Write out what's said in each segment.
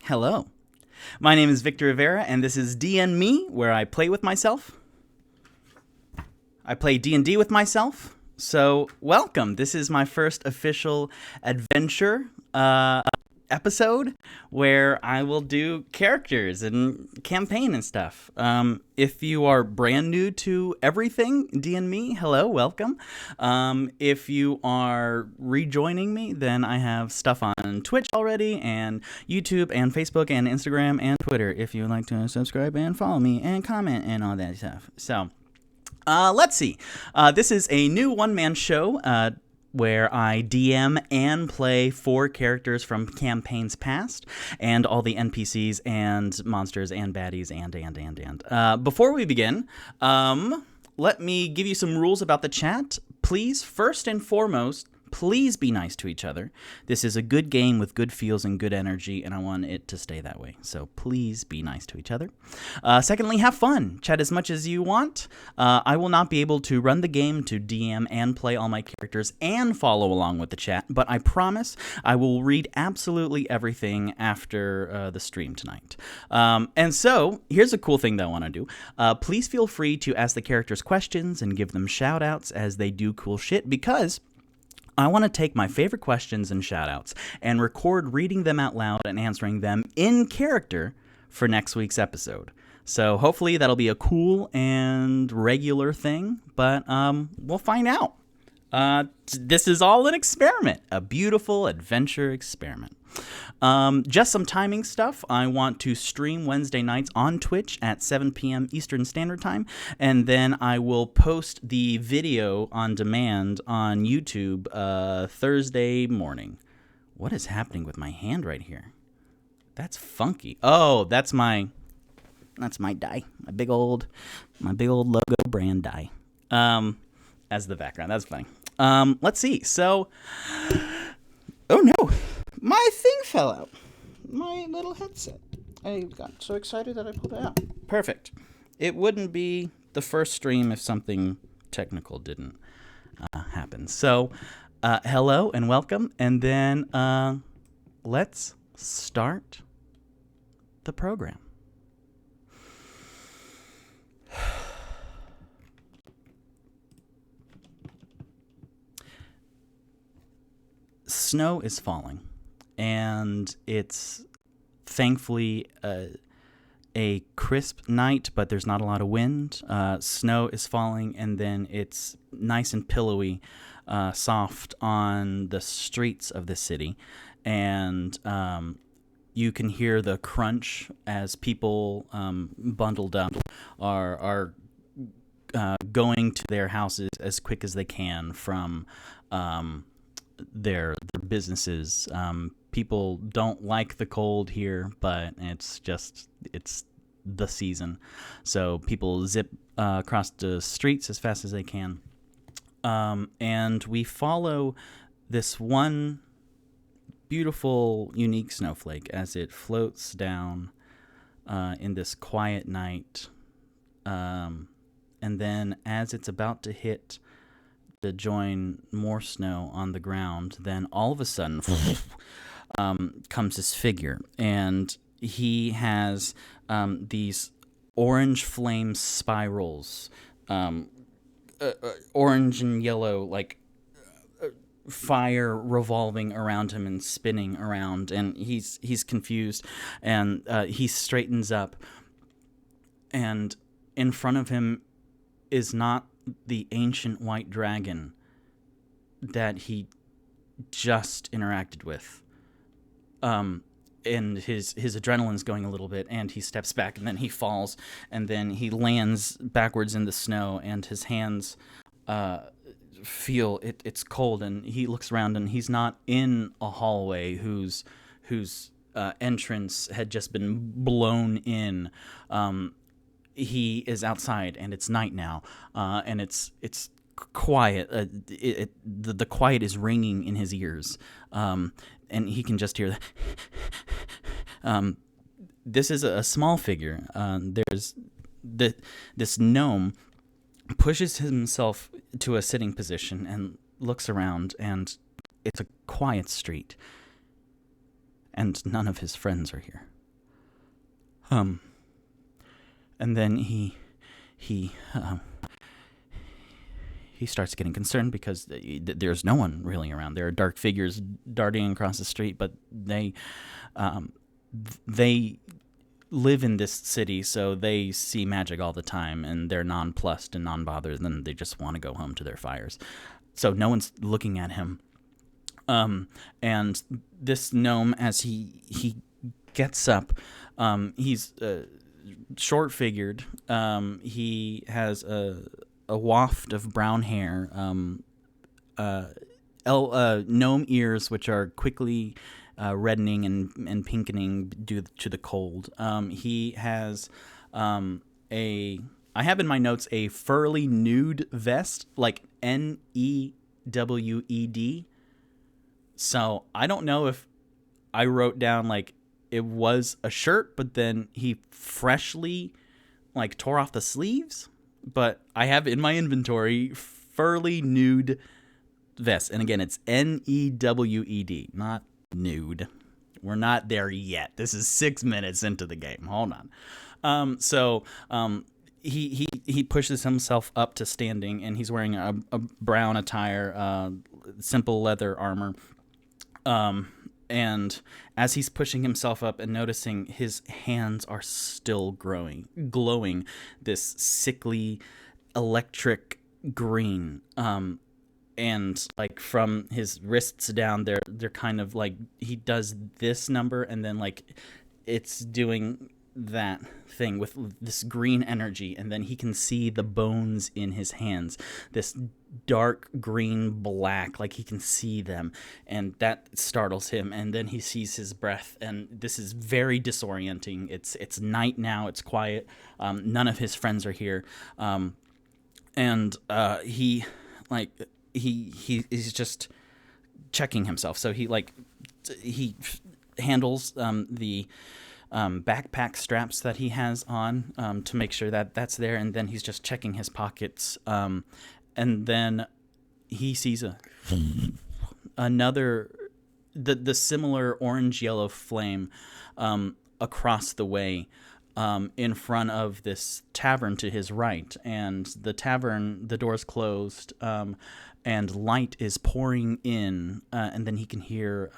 Hello. My name is Victor Rivera, and this is D&Me, where I play with myself. I play D&D with myself. So, welcome. This is my first official adventure episode where I will do characters and campaign and stuff. If you are brand new to everything D&Me, hello, welcome. If you are rejoining me, then I have stuff on Twitch already, and YouTube, and Facebook, and Instagram, and Twitter. If you would like to subscribe and follow me and comment and all that stuff. So, let's see. This is a new one-man show where I DM and play 4 characters from campaigns past, and all the NPCs and monsters and baddies and. Before we begin, let me give you some rules about the chat. Please, first and foremost, please be nice to each other. This is a good game with good feels and good energy, and I want it to stay that way. So please be nice to each other. Secondly, have fun. Chat as much as you want. I will not be able to run the game to DM and play all my characters and follow along with the chat, but I promise I will read absolutely everything after the stream tonight. And so, here's a cool thing that I want to do. Please feel free to ask the characters questions and give them shout-outs as they do cool shit, because I want to take my favorite questions and shoutouts and record reading them out loud and answering them in character for next week's episode. So hopefully that'll be a cool and regular thing, but we'll find out. This is all an experiment, a beautiful adventure experiment. Just some timing stuff. I want to stream Wednesday nights on Twitch at 7 p.m. Eastern Standard Time, and then I will post the video on demand on YouTube Thursday morning. What is happening with my hand right here? That's funky. Oh, that's my die. My big old logo brand die. As the background. That's funny. Let's see. So, oh no. My thing fell out. My little headset. I got so excited that I pulled it out. Perfect. It wouldn't be the first stream if something technical didn't happen. So, hello and welcome. And then let's start the program. Snow is falling. And it's thankfully a crisp night, but there's not a lot of wind. Snow is falling, and then it's nice and pillowy, soft on the streets of the city. And you can hear the crunch as people bundled up are going to their houses as quick as they can from their businesses. People don't like the cold here, but it's the season. So people zip across the streets as fast as they can. And we follow this one beautiful, unique snowflake as it floats down in this quiet night. And then as it's about to hit to join more snow on the ground, then all of a sudden comes this figure, and he has these orange flame spirals, orange and yellow, like fire revolving around him and spinning around, and he's confused, and he straightens up, and in front of him is not the ancient white dragon that he just interacted with. And his adrenaline's going a little bit, and he steps back, and then he falls, and then he lands backwards in the snow, and his hands feel it's cold, and he looks around, and he's not in a hallway whose entrance had just been blown in. He is outside, and it's night now, and it's quiet. The quiet is ringing in his ears, and he can just hear that. This is a small figure. There's this gnome pushes himself to a sitting position and looks around, and it's a quiet street, and none of his friends are here. And then he starts getting concerned because there's no one really around. There are dark figures darting across the street, but they live in this city, so they see magic all the time, and they're nonplussed and non-bothered, and they just want to go home to their fires. So no one's looking at him. And this gnome, as he gets up, he's short-figured. He has a waft of brown hair, gnome ears, which are quickly reddening and pinkening due to the cold. He has I have in my notes a furly nude vest, like NEWED. So I don't know if I wrote down like it was a shirt, but then he freshly like tore off the sleeves. But I have in my inventory furly nude vest. And again, it's NEWED, not nude. We're not there yet. This is 6 minutes into the game. Hold on. He pushes himself up to standing, and he's wearing a brown attire, simple leather armor. And as he's pushing himself up and noticing his hands are still glowing this sickly electric green, and like from his wrists down, they're kind of like he does this number, and then like it's doing that thing with this green energy, and then he can see the bones in his hands, this dark green black, like he can see them, and that startles him. And then he sees his breath, and this is very disorienting. It's night now, it's quiet, none of his friends are here, and he's just checking himself. So he handles the backpack straps that he has on to make sure that that's there, and then he's just checking his pockets, and then he sees another the similar orange yellow flame across the way, in front of this tavern to his right. And the tavern, the door's closed, and light is pouring in, and then he can hear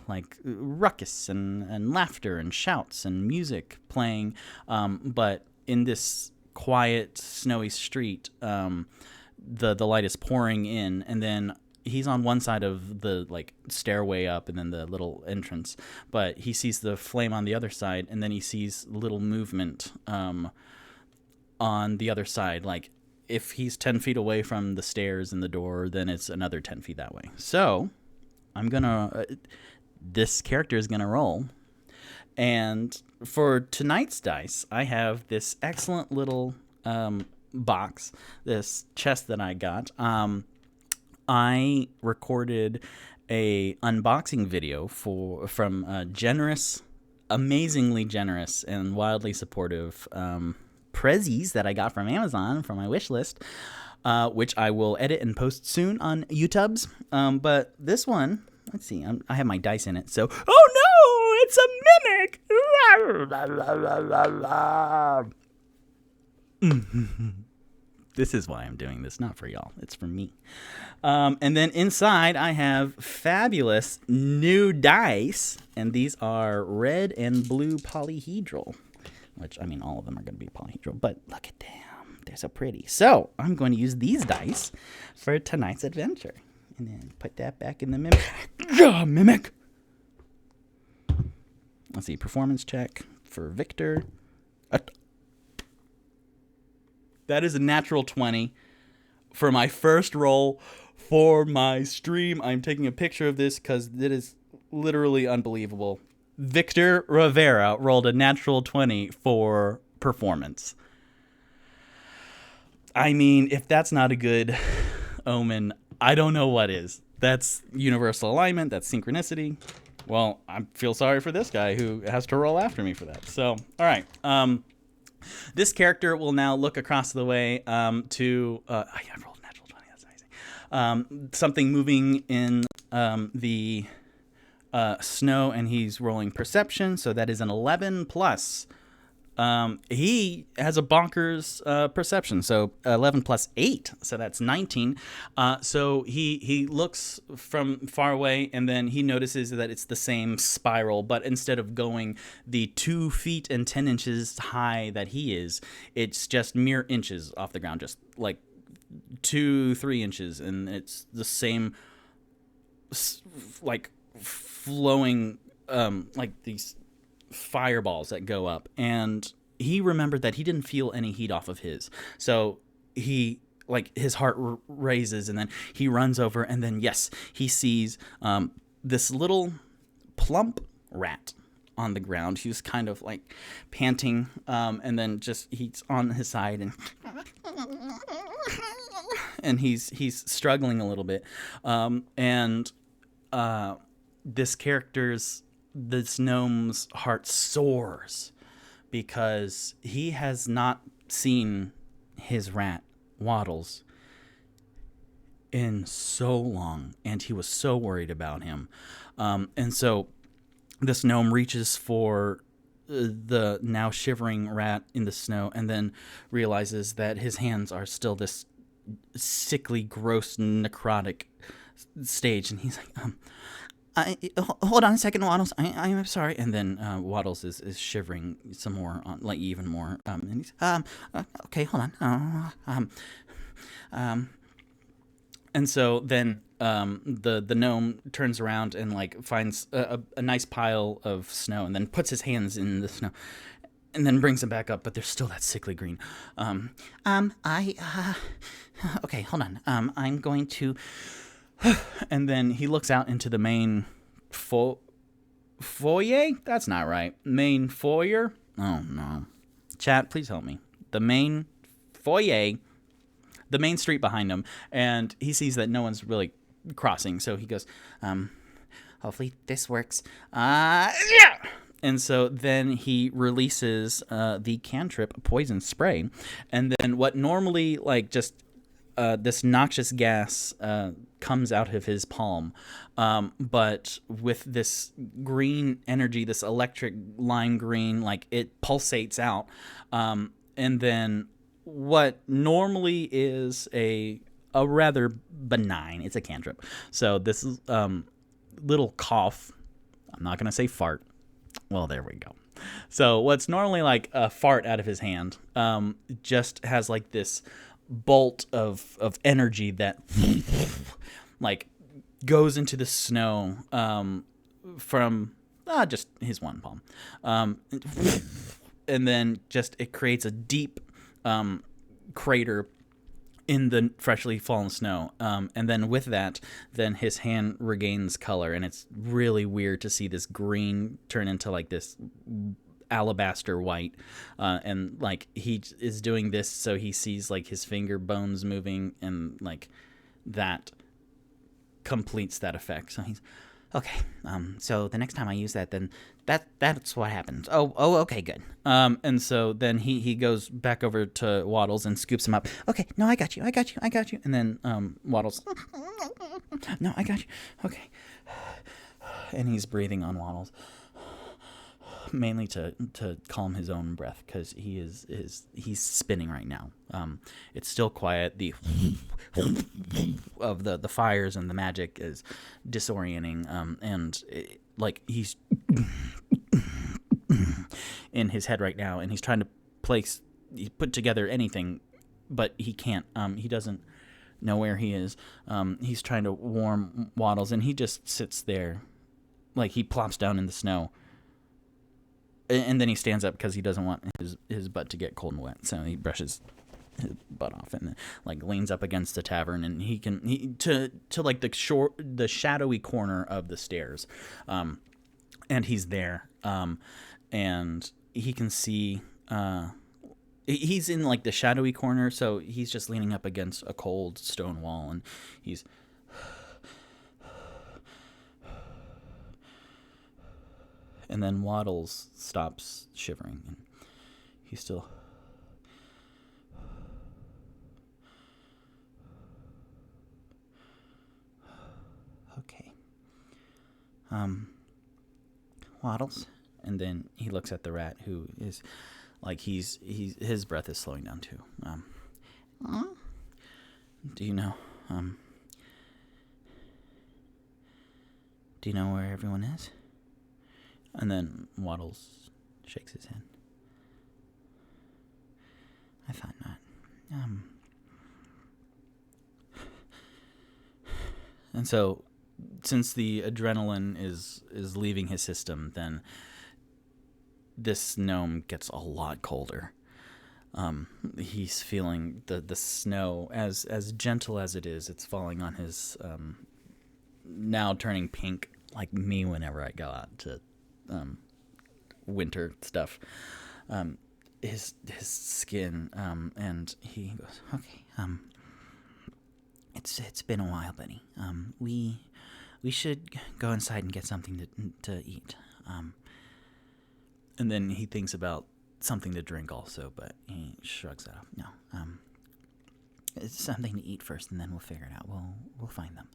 like ruckus and laughter and shouts and music playing, but in this quiet snowy street, the light is pouring in, and then he's on one side of the like stairway up and then the little entrance, but he sees the flame on the other side, and then he sees little movement on the other side. Like if he's 10 feet away from the stairs and the door, then it's another 10 feet that way. So this character is gonna roll, and for tonight's dice, I have this excellent little box, this chest that I got. I recorded a unboxing video from generous, amazingly generous and wildly supportive prezzies that I got from Amazon from my wish list, which I will edit and post soon on YouTubes. But this one, let's see, I have my dice in it. So, oh no, it's a mimic. This is why I'm doing this, not for y'all. It's for me. And then inside, I have fabulous new dice, and these are red and blue polyhedral, which, I mean, all of them are going to be polyhedral, but look at them. They're so pretty. So I'm going to use these dice for tonight's adventure, and then put that back in the mimic. Mimic! Let's see, performance check for Victor. That is a natural 20 for my first roll for my stream. I'm taking a picture of this because it is literally unbelievable. Victor Rivera rolled a natural 20 for performance. I mean, if that's not a good omen, I don't know what is. That's universal alignment. That's synchronicity. Well, I feel sorry for this guy who has to roll after me for that. So, all right. This character will now look across the way to... I rolled a natural 20. That's amazing. Something moving in the snow, and he's rolling perception. So that is an 11 plus He has a bonkers perception, so 11 plus 8, so that's 19. So he looks from far away, and then he notices that it's the same spiral, but instead of going the 2 feet and 10 inches high that he is, it's just mere inches off the ground, just like 2-3 inches, and it's the same like flowing like these fireballs that go up. And he remembered that he didn't feel any heat off of his, so he like his heart raises, and then he runs over, and then yes, he sees this little plump rat on the ground. He's kind of like panting, and then just he's on his side, and he's struggling a little bit, and this gnome's heart soars because he has not seen his rat Waddles in so long, and he was so worried about him, and so this gnome reaches for the now shivering rat in the snow, and then realizes that his hands are still this sickly, gross, necrotic stage, and he's like, hold on a second, Waddles. I'm sorry. And then Waddles is shivering some more, like even more. And he's okay, hold on. And so then the gnome turns around and like finds a nice pile of snow, and then puts his hands in the snow, and then brings them back up, but there's still that sickly green. Okay, hold on. I'm going to. And then he looks out into the main foyer? That's not right. Main foyer? Oh, no. Chat, please help me. The main foyer, the main street behind him, and he sees that no one's really crossing, so he goes, hopefully this works. Yeah! And so then he releases the cantrip poison spray, and then what normally, like, just this noxious gas comes out of his palm, but with this green energy, this electric lime green, like it pulsates out, and then what normally is a rather benign, it's a cantrip. So this is little cough. I'm not gonna say fart. Well, there we go. So what's normally like a fart out of his hand, just has like this bolt of energy that like goes into the snow from just his one palm, and then just it creates a deep crater in the freshly fallen snow, and then with that, then his hand regains color, and it's really weird to see this green turn into like this alabaster white, and like he is doing this so he sees like his finger bones moving, and like that completes that effect. So he's okay, so the next time I use that, then that's what happens. Oh, okay, good. And so then he goes back over to Waddles and scoops him up. Okay, no, I got you. And then Waddles, no, I got you. Okay, and he's breathing on Waddles, mainly to calm his own breath, because he's spinning right now. It's still quiet. The of the fires and the magic is disorienting, and like he's in his head right now, and he's trying to put together anything, but he can't. He doesn't know where he is. He's trying to warm Waddles, and he just sits there, like he plops down in the snow. And then he stands up because he doesn't want his butt to get cold and wet. So he brushes his butt off and like leans up against the tavern, and he to like the shadowy corner of the stairs, and he's there, and he can see. He's in like the shadowy corner, so he's just leaning up against a cold stone wall, and he's. And then Waddles stops shivering, and he's still. Okay. Waddles, and then he looks at the rat, who is Like his breath is slowing down too. Do you know? Do you know where everyone is? And then Waddles shakes his head. I thought not. And so, since the adrenaline is leaving his system, then this gnome gets a lot colder. He's feeling the snow as gentle as it is. It's falling on his now turning pink, like me whenever I go out to winter stuff. His skin, and he goes, okay. It's been a while, buddy. We should go inside and get something to eat. And then he thinks about something to drink also, but he shrugs it off. No, it's something to eat first, and then we'll figure it out. We'll find them.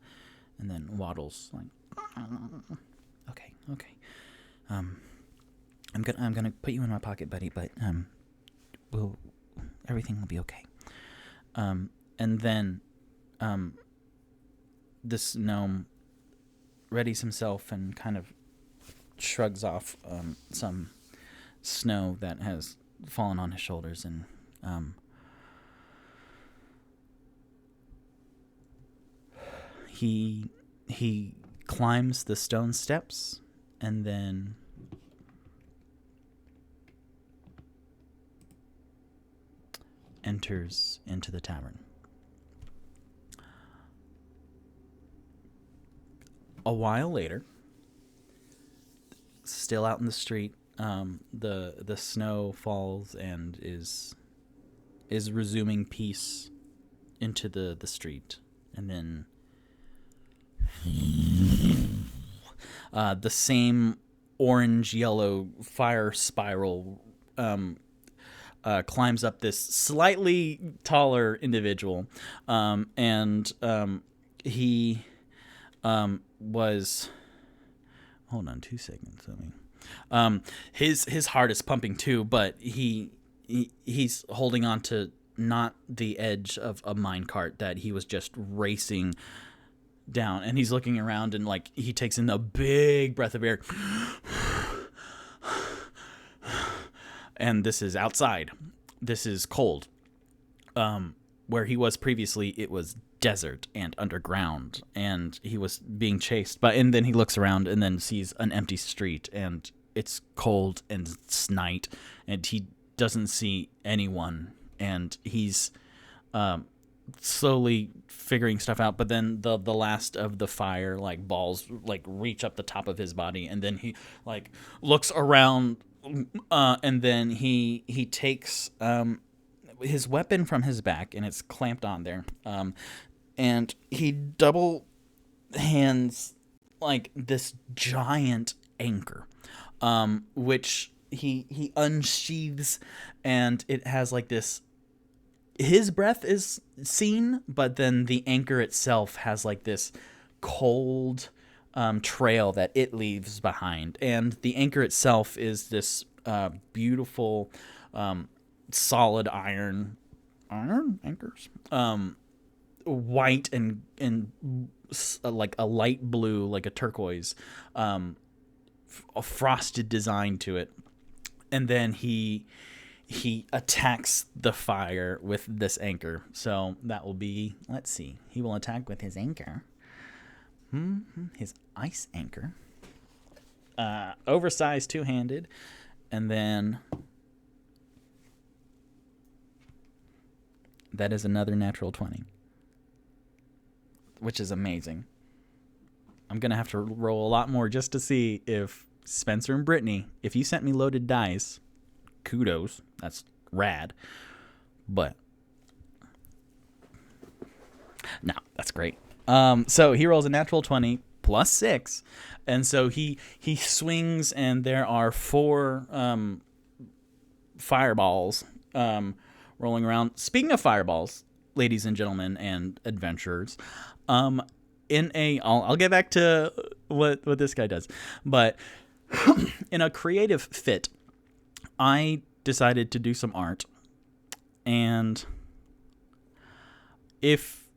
And then Waddles like, okay. I'm gonna put you in my pocket, buddy, but everything will be okay. And then this gnome readies himself and kind of shrugs off some snow that has fallen on his shoulders, and he climbs the stone steps and then enters into the tavern. A while later, still out in the street, the snow falls and is resuming peace into the street, and then the same orange-yellow fire spiral climbs up this slightly taller individual, and he was... Hold on 2 seconds. His heart is pumping too, but he's holding on to not the edge of a minecart that he was just racing down, and he's looking around, and like he takes in a big breath of air. And this is outside. This is cold. Where he was previously, it was desert and underground, and he was being chased. And then he looks around and then sees an empty street, and it's cold and it's night, and he doesn't see anyone, and he's slowly figuring stuff out. But then the last of the fire like balls like reach up the top of his body, and then he like looks around, and then he takes his weapon from his back, and it's clamped on there, and he double hands like this giant anchor, which he unsheathes, and it has like this. His breath is seen, but then the anchor itself has like this cold trail that it leaves behind, and the anchor itself is this beautiful solid iron anchors, white and like a light blue, like a turquoise, a frosted design to it. And then he attacks the fire with this anchor. So that will be, let's see, he will attack with his anchor, his ice anchor, oversized two-handed, and then that is another natural 20, which is amazing. I'm going to have to roll a lot more just to see if Spencer and Brittany, if you sent me loaded dice, kudos, that's rad. But no, that's great. So he rolls a natural 20 plus 6, and so he swings, and there are 4 fireballs rolling around. Speaking of fireballs, ladies and gentlemen and adventurers, I'll get back to what this guy does, but in a creative fit, I decided to do some art. And if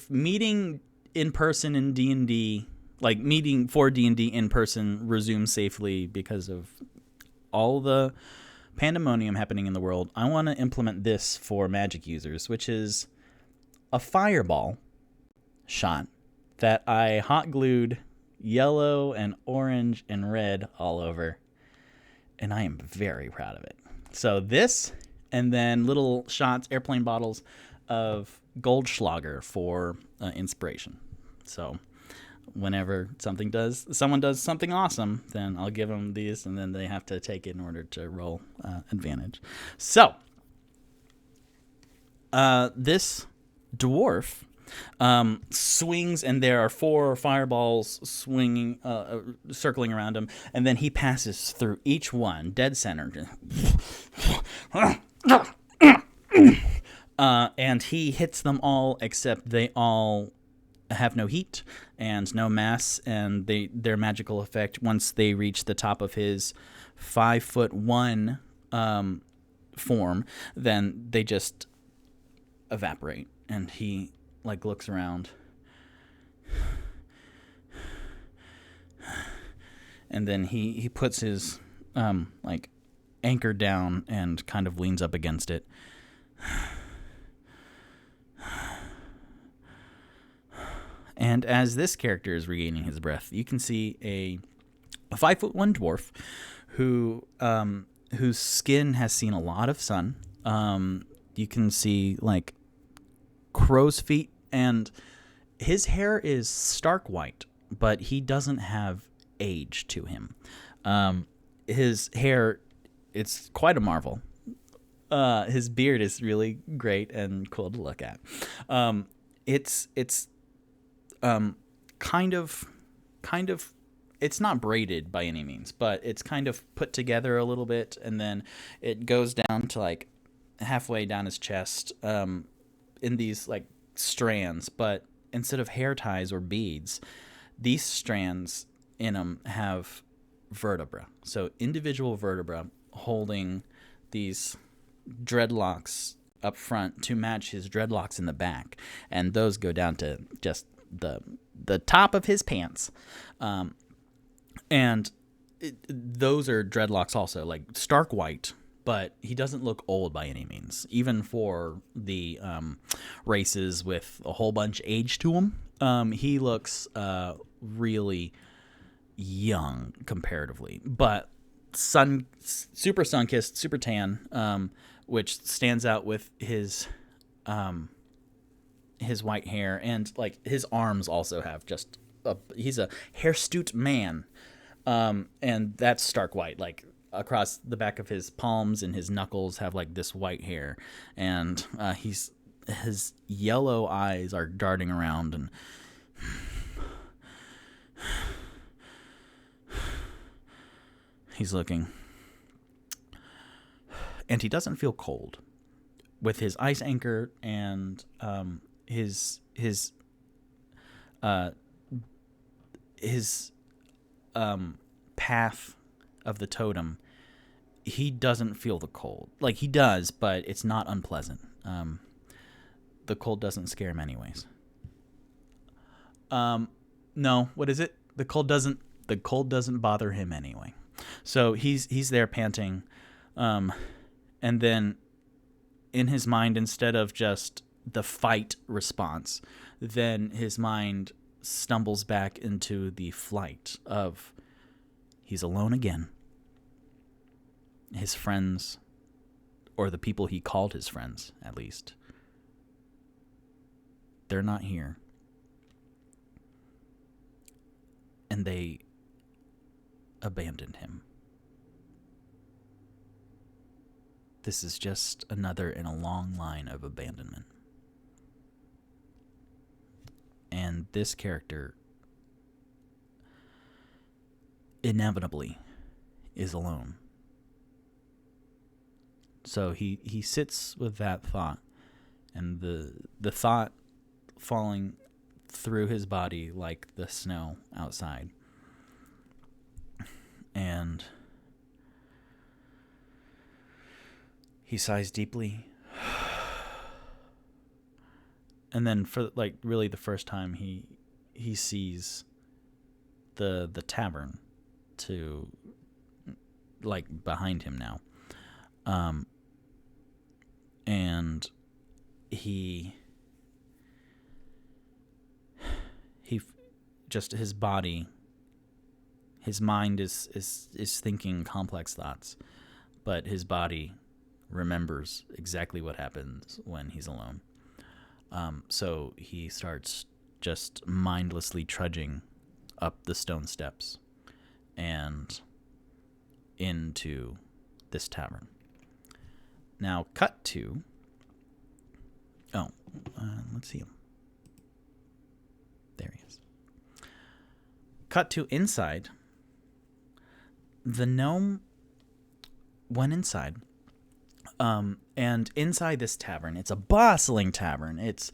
meeting in person in D&D, like meeting for D&D in person, resumes safely because of all the pandemonium happening in the world, I want to implement this for Magic users, which is a fireball shot that I hot glued yellow and orange and red all over, and I am very proud of it. So this, and then little shots, airplane bottles of Goldschlager for inspiration. So whenever someone does something awesome, then I'll give them these, and then they have to take it in order to roll advantage. So this dwarf swings, and there are 4 fireballs swinging, circling around him, and then he passes through each one, dead center. And he hits them all, except they all have no heat and no mass, and their magical effect, once they reach the top of his 5'1" form, then they just evaporate. And he looks around, and then he puts his anchor down and kind of leans up against it. And as this character is regaining his breath, you can see a 5'1" dwarf whose skin has seen a lot of sun. You can see crow's feet, and his hair is stark white, but he doesn't have age to him. His hair, it's quite a marvel. His beard is really great and cool to look at. It's kind of, it's not braided by any means, but it's kind of put together a little bit, and then it goes down to halfway down his chest, in these strands. But instead of hair ties or beads, these strands in them have vertebra. So individual vertebra holding these dreadlocks up front to match his dreadlocks in the back, and those go down to just the top of his pants, and those are dreadlocks also, stark white, but he doesn't look old by any means, even for the races with a whole bunch age to him. He looks really young comparatively, but super sun-kissed, super tan, which stands out with his white hair, and his arms also have he's a hirsute man, and that's stark white. Across the back of his palms and his knuckles have this white hair, and his yellow eyes are darting around, and he's looking, and he doesn't feel cold with his ice anchor and his path of the totem. He doesn't feel the cold. He does, but it's not unpleasant. The cold doesn't scare him anyways. No, what is it? The cold doesn't bother him anyway. So he's there panting, and then in his mind, instead of just the fight response, then his mind stumbles back into the flight of he's alone again. His friends, or the people he called his friends, at least, they're not here. And they abandoned him. This is just another in a long line of abandonment. And this character inevitably is alone. So he sits with that thought, and the thought falling through his body like the snow outside. And He sighs deeply. And then for like really the first time he sees the tavern to like behind him now. And he just his body, his mind is thinking complex thoughts, but his body remembers exactly what happens when he's alone. So he starts just mindlessly trudging up the stone steps and into this tavern. Now, cut to... let's see him. There he is. Cut to inside. The gnome went inside. And inside this tavern, it's a bustling tavern. It's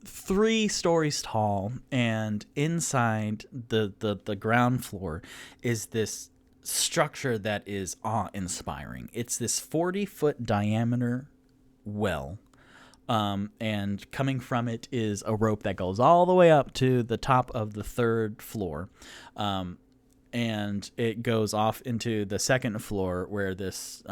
3 stories tall, and inside the ground floor is this structure that is awe-inspiring. It's this 40-foot diameter well, and coming from it is a rope that goes all the way up to the top of the 3rd floor, and it goes off into the 2nd floor where this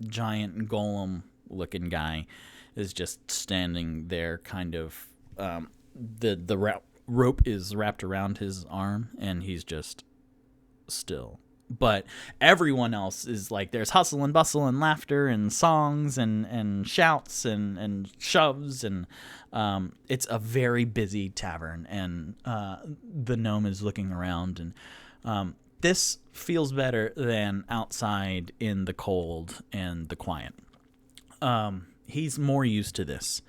giant golem-looking guy is just standing there, kind of. The rope is wrapped around his arm, and he's just still. But everyone else is like, there's hustle and bustle and laughter and songs and shouts and shoves, and it's a very busy tavern, and the gnome is looking around, and this feels better than outside in the cold and the quiet. He's more used to this.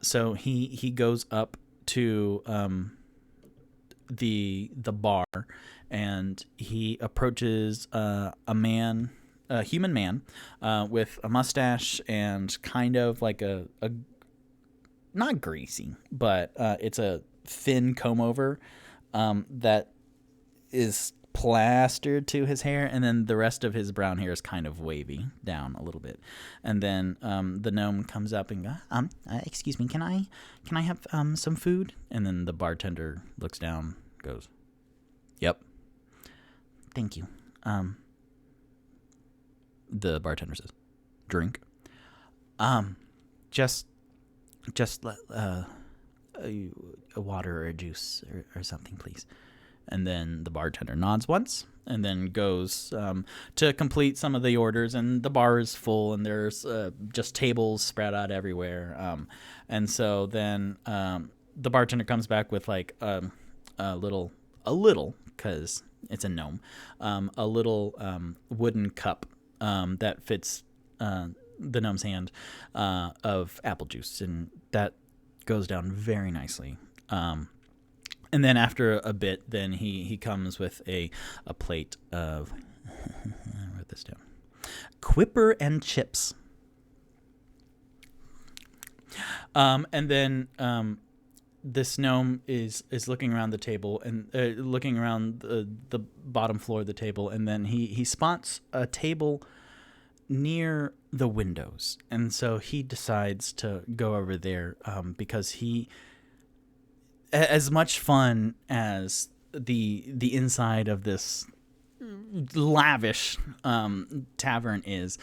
So he goes up to the bar, and he approaches a human man with a mustache and kind of like a not greasy, but it's a thin comb over that is plastered to his hair, and then the rest of his brown hair is kind of wavy down a little bit. And then the gnome comes up and goes, excuse me, can I have some food? And then the bartender looks down, goes, yep, thank you. The bartender says, drink. Just a water or a juice or something, please. And then the bartender nods once and then goes to complete some of the orders, and the bar is full, and there's just tables spread out everywhere. And so then the bartender comes back with like a little, because it's a gnome, a little wooden cup that fits the gnome's hand of apple juice, and that goes down very nicely. And then after a bit, then he comes with a plate of, I wrote this down, quipper and chips. And then this gnome is looking around the table and looking around the bottom floor of the table, and then he spots a table near the windows, and so he decides to go over there because as much fun as the inside of this lavish tavern is,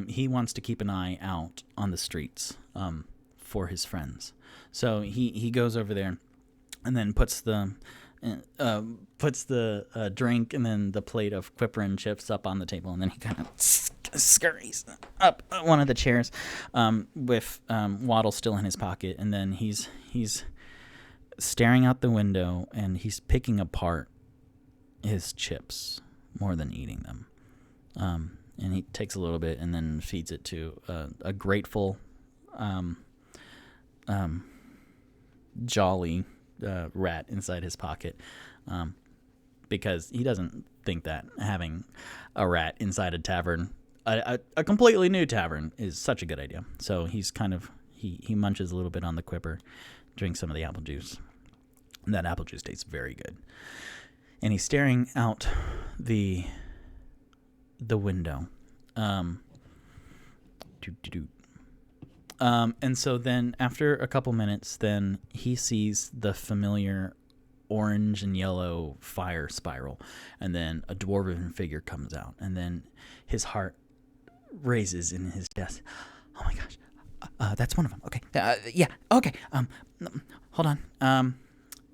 he wants to keep an eye out on the streets for his friends. So he goes over there and then puts the drink and then the plate of quipper and chips up on the table, and then he kind of scurries up one of the chairs with Waddle still in his pocket, and then he's staring out the window, and he's picking apart his chips more than eating them. And he takes a little bit and then feeds it to a grateful, jolly rat inside his pocket, because he doesn't think that having a rat inside a tavern, a completely new tavern, is such a good idea. So he's kind of, he munches a little bit on the quipper, drinks some of the apple juice. And that apple juice tastes very good. And he's staring out the window. And so then after a couple minutes, then he sees the familiar orange and yellow fire spiral, and then a dwarven figure comes out, and then his heart raises in his chest. Oh my gosh, that's one of them. Okay, yeah, okay. Hold on.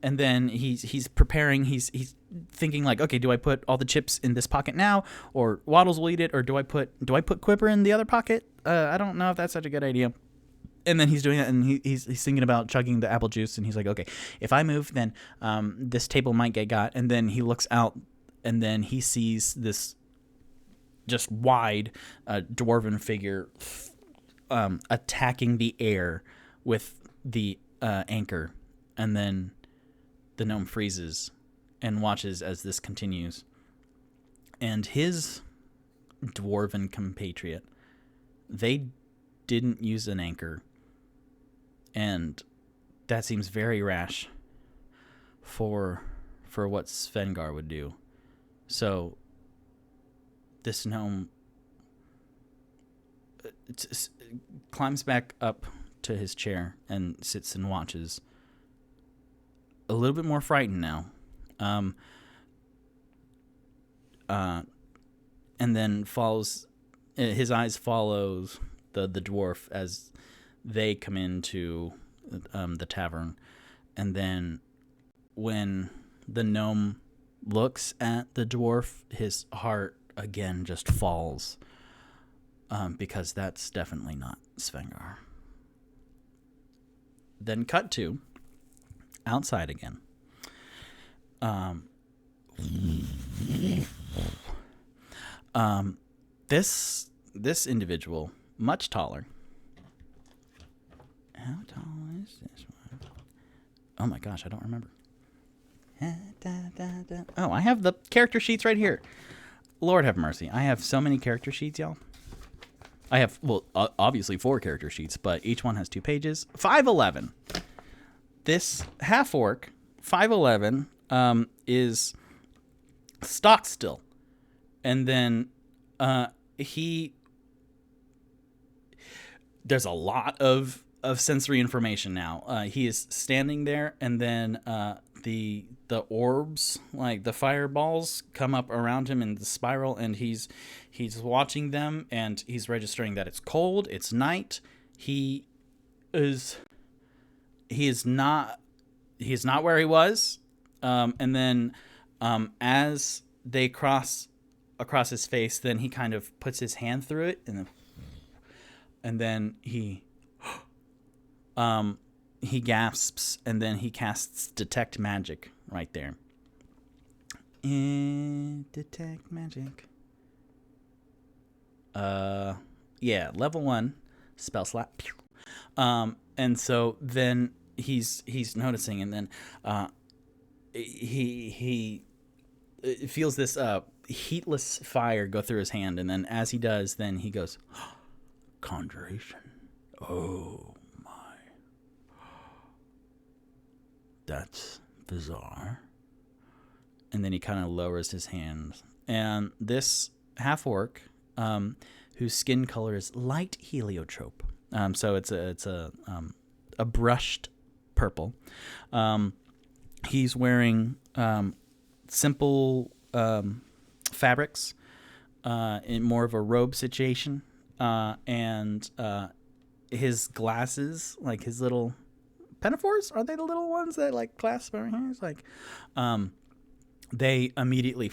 And then he's preparing. He's thinking like, okay, do I put all the chips in this pocket now, or Waddles will eat it, or do I put Quipper in the other pocket? I don't know if that's such a good idea. And then he's doing that, and he's thinking about chugging the apple juice, and he's like, okay, if I move, then this table might get got. And then he looks out, and then he sees this just wide dwarven figure attacking the air with the anchor. And then the gnome freezes and watches as this continues. And his dwarven compatriot, they didn't use an anchor. And that seems very rash for what Svengar would do. So this gnome climbs back up to his chair and sits and watches, a little bit more frightened now. And then follows, his eyes follows the dwarf as they come into the tavern. And then when the gnome looks at the dwarf, his heart again just falls, because that's definitely not Svengar. Then cut to outside again. This individual, much taller. How tall is this one? Oh my gosh, I don't remember. Oh, I have the character sheets right here. Lord have mercy. I have so many character sheets, y'all. I have, well, obviously 4 character sheets, but each one has 2 pages. 5'11". This half-orc, 5'11", is stock still. And then there's a lot of sensory information now. He is standing there, and then the orbs, like the fireballs, come up around him in the spiral, and he's watching them, and he's registering that it's cold, it's night. He is not where he was. And then as they cross across his face, then he kind of puts his hand through it, and then he gasps, and then he casts Detect Magic right there. Detect Magic. Yeah, level 1 spell slot. And so then he's noticing, and then he feels this heatless fire go through his hand, and then as he does, then he goes, conjuration. Oh my, that's bizarre. And then he kind of lowers his hand, and this half orc, whose skin color is light heliotrope, so it's a brushed purple. He's wearing simple fabrics, in more of a robe situation, and his glasses, like his little pinafores, are they the little ones that like clasp around here? It's like, they immediately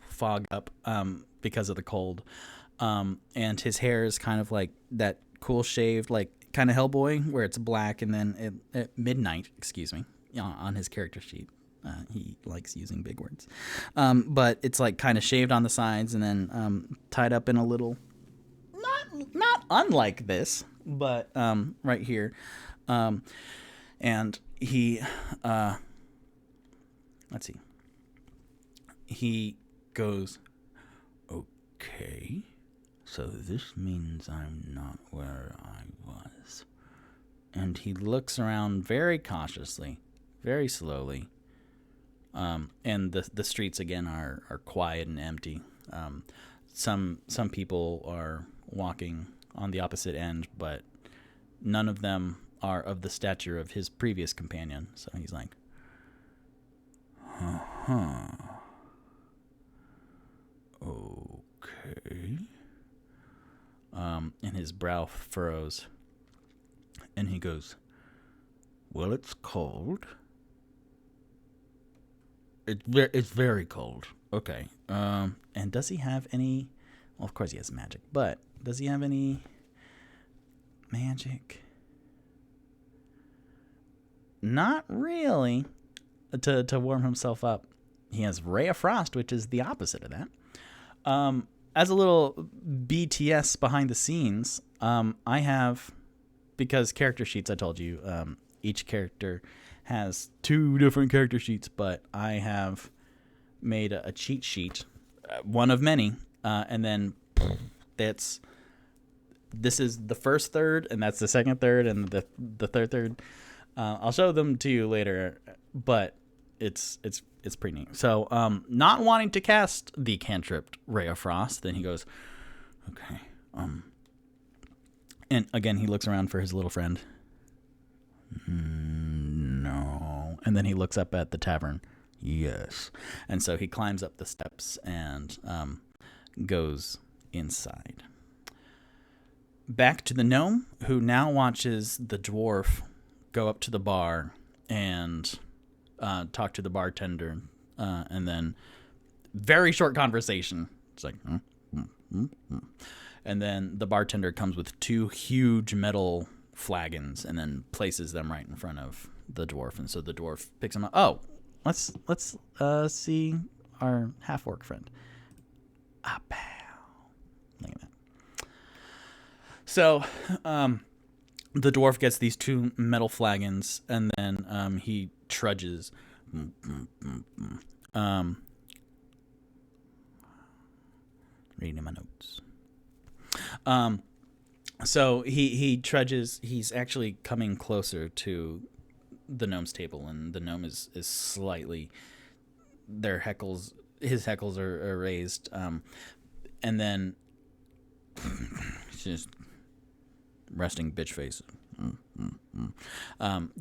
fog up because of the cold, and his hair is kind of like that cool shaved, like kind of Hellboy, where it's black, and then at midnight, on his character sheet. He likes using big words. But it's like kind of shaved on the sides, and then tied up in a little, not unlike this, but right here. And he, let's see. He goes, okay, so this means I'm not where I was. And he looks around very cautiously, very slowly. And the streets again are quiet and empty. Some people are walking on the opposite end, but none of them are of the stature of his previous companion. So he's like, okay. And his brow furrows, and he goes, well, it's cold. It's very cold. Okay. And does he have any... Well, of course he has magic, but does he have any magic? Not really. To warm himself up. He has Ray of Frost, which is the opposite of that. As a little BTS behind the scenes, I have... Because character sheets, I told you, each character has 2 different character sheets, but I have made a cheat sheet, one of many, and then this is the first third, and that's the second third, and the third third. I'll show them to you later, but it's pretty neat. So, not wanting to cast the cantrip Ray of Frost, then he goes, okay, and again he looks around for his little friend. No. And then he looks up at the tavern. Yes. And so he climbs up the steps and goes inside. Back to the gnome, who now watches the dwarf go up to the bar and talk to the bartender. And then very short conversation. It's like, And then the bartender comes with 2 huge metal flagons and then places them right in front of the dwarf. And so the dwarf picks them up. Oh, let's see our half-orc friend. Ah, pow. Look at that. So the dwarf gets these 2 metal flagons, and then he trudges. Reading my notes. So he trudges. He's actually coming closer to the gnome's table, and the gnome is slightly... His heckles are raised. And then just resting bitch face.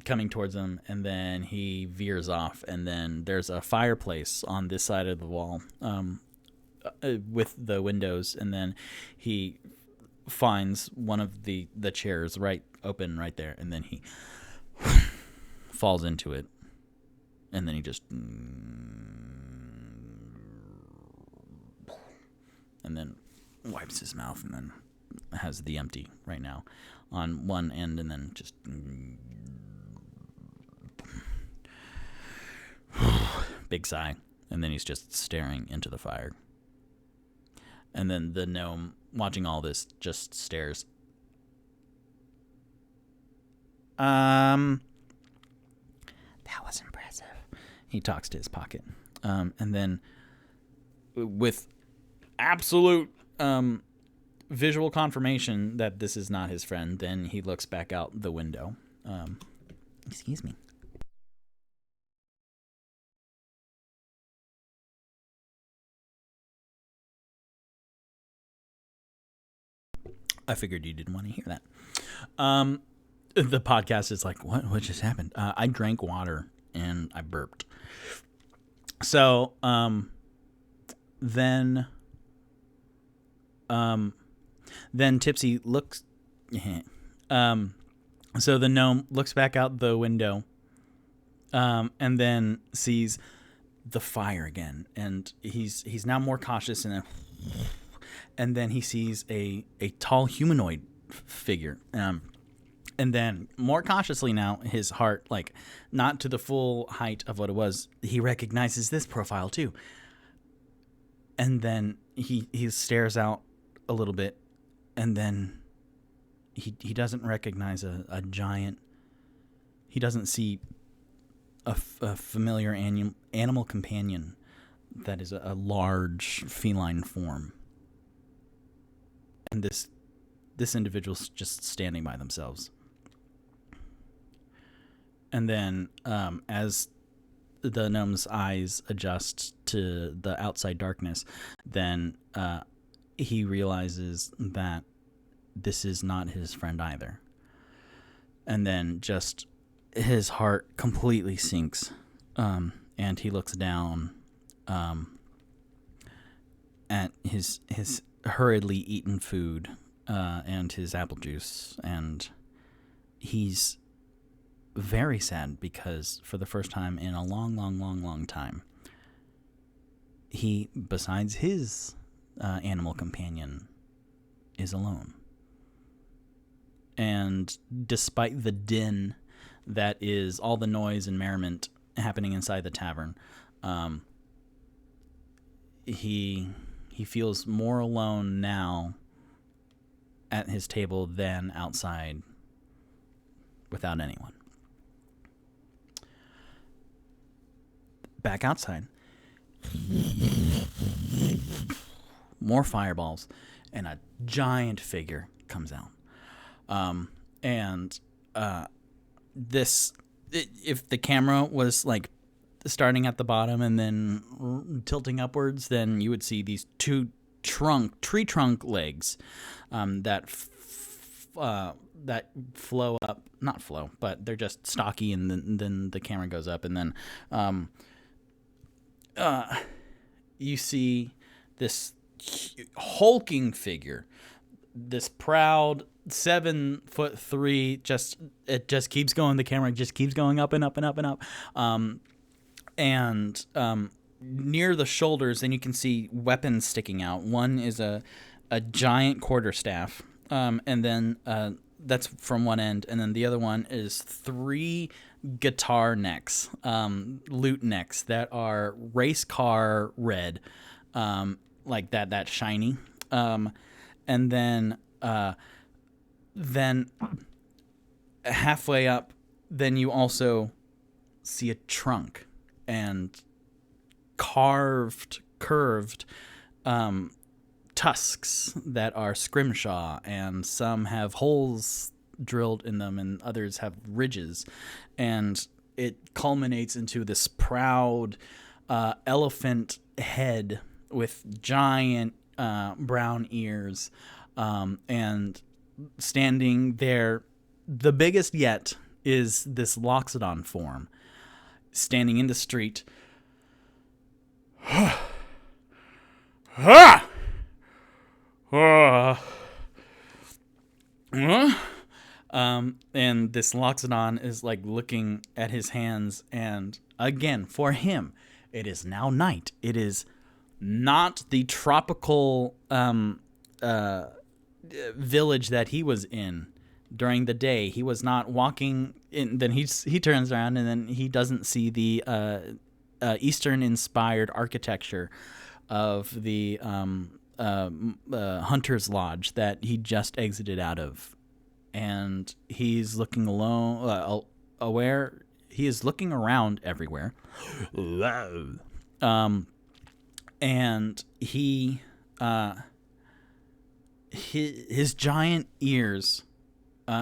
Coming towards him, and then he veers off, and then there's a fireplace on this side of the wall with the windows, and then he finds one of the chairs right open right there, and then he falls into it, and then he just and then wipes his mouth, and then has the empty right now on one end, and then just big sigh, and then he's just staring into the fire. And then the gnome, watching all this, just stares. That was impressive. He talks to his pocket. And then with absolute visual confirmation that this is not his friend, then he looks back out the window. Excuse me. I figured you didn't want to hear that. The podcast is like, what just happened? I drank water and I burped. So, then Tipsy looks, so the gnome looks back out the window, and then sees the fire again, and he's now more cautious, and then he sees a tall humanoid figure, and then more cautiously now, his heart, like, not to the full height of what it was, he recognizes this profile too. And then he stares out a little bit, and then he doesn't recognize a giant. He doesn't see a familiar animal companion that is a large feline form. And this individual's just standing by themselves. And then as the gnome's eyes adjust to the outside darkness, then he realizes that this is not his friend either. And then just his heart completely sinks, and he looks down at his hurriedly eaten food and his apple juice, and he's very sad because for the first time in a long time, he, besides his animal companion, is alone. And despite the din that is all the noise and merriment happening inside the tavern, he feels more alone now at his table than outside without anyone. Back outside, more fireballs, and a giant figure comes out. If the camera was like starting at the bottom and then tilting upwards, then you would see these two tree trunk legs that flow up, not flow, but they're just stocky, and then the camera goes up, and then you see this hulking figure, this proud 7'3", it just keeps going. The camera just keeps going up and up and up and up. Near the shoulders, then you can see weapons sticking out. One is a giant quarterstaff, and then that's from one end, and then the other one is 3 guitar necks, loot necks that are race car red, like that shiny, and then halfway up, then you also see a trunk and curved tusks that are scrimshaw, and some have holes drilled in them and others have ridges, and it culminates into this proud elephant head with giant brown ears, and standing there, the biggest yet is this Loxodon form standing in the street. And this Loxodon is like looking at his hands, and again, for him, it is now night. It is not the tropical village that he was in during the day. He was not walking in. Then he turns around, and then he doesn't see the Eastern-inspired architecture of the Hunter's Lodge that he just exited out of. And he's looking alone, aware. He is looking around everywhere. And his giant ears,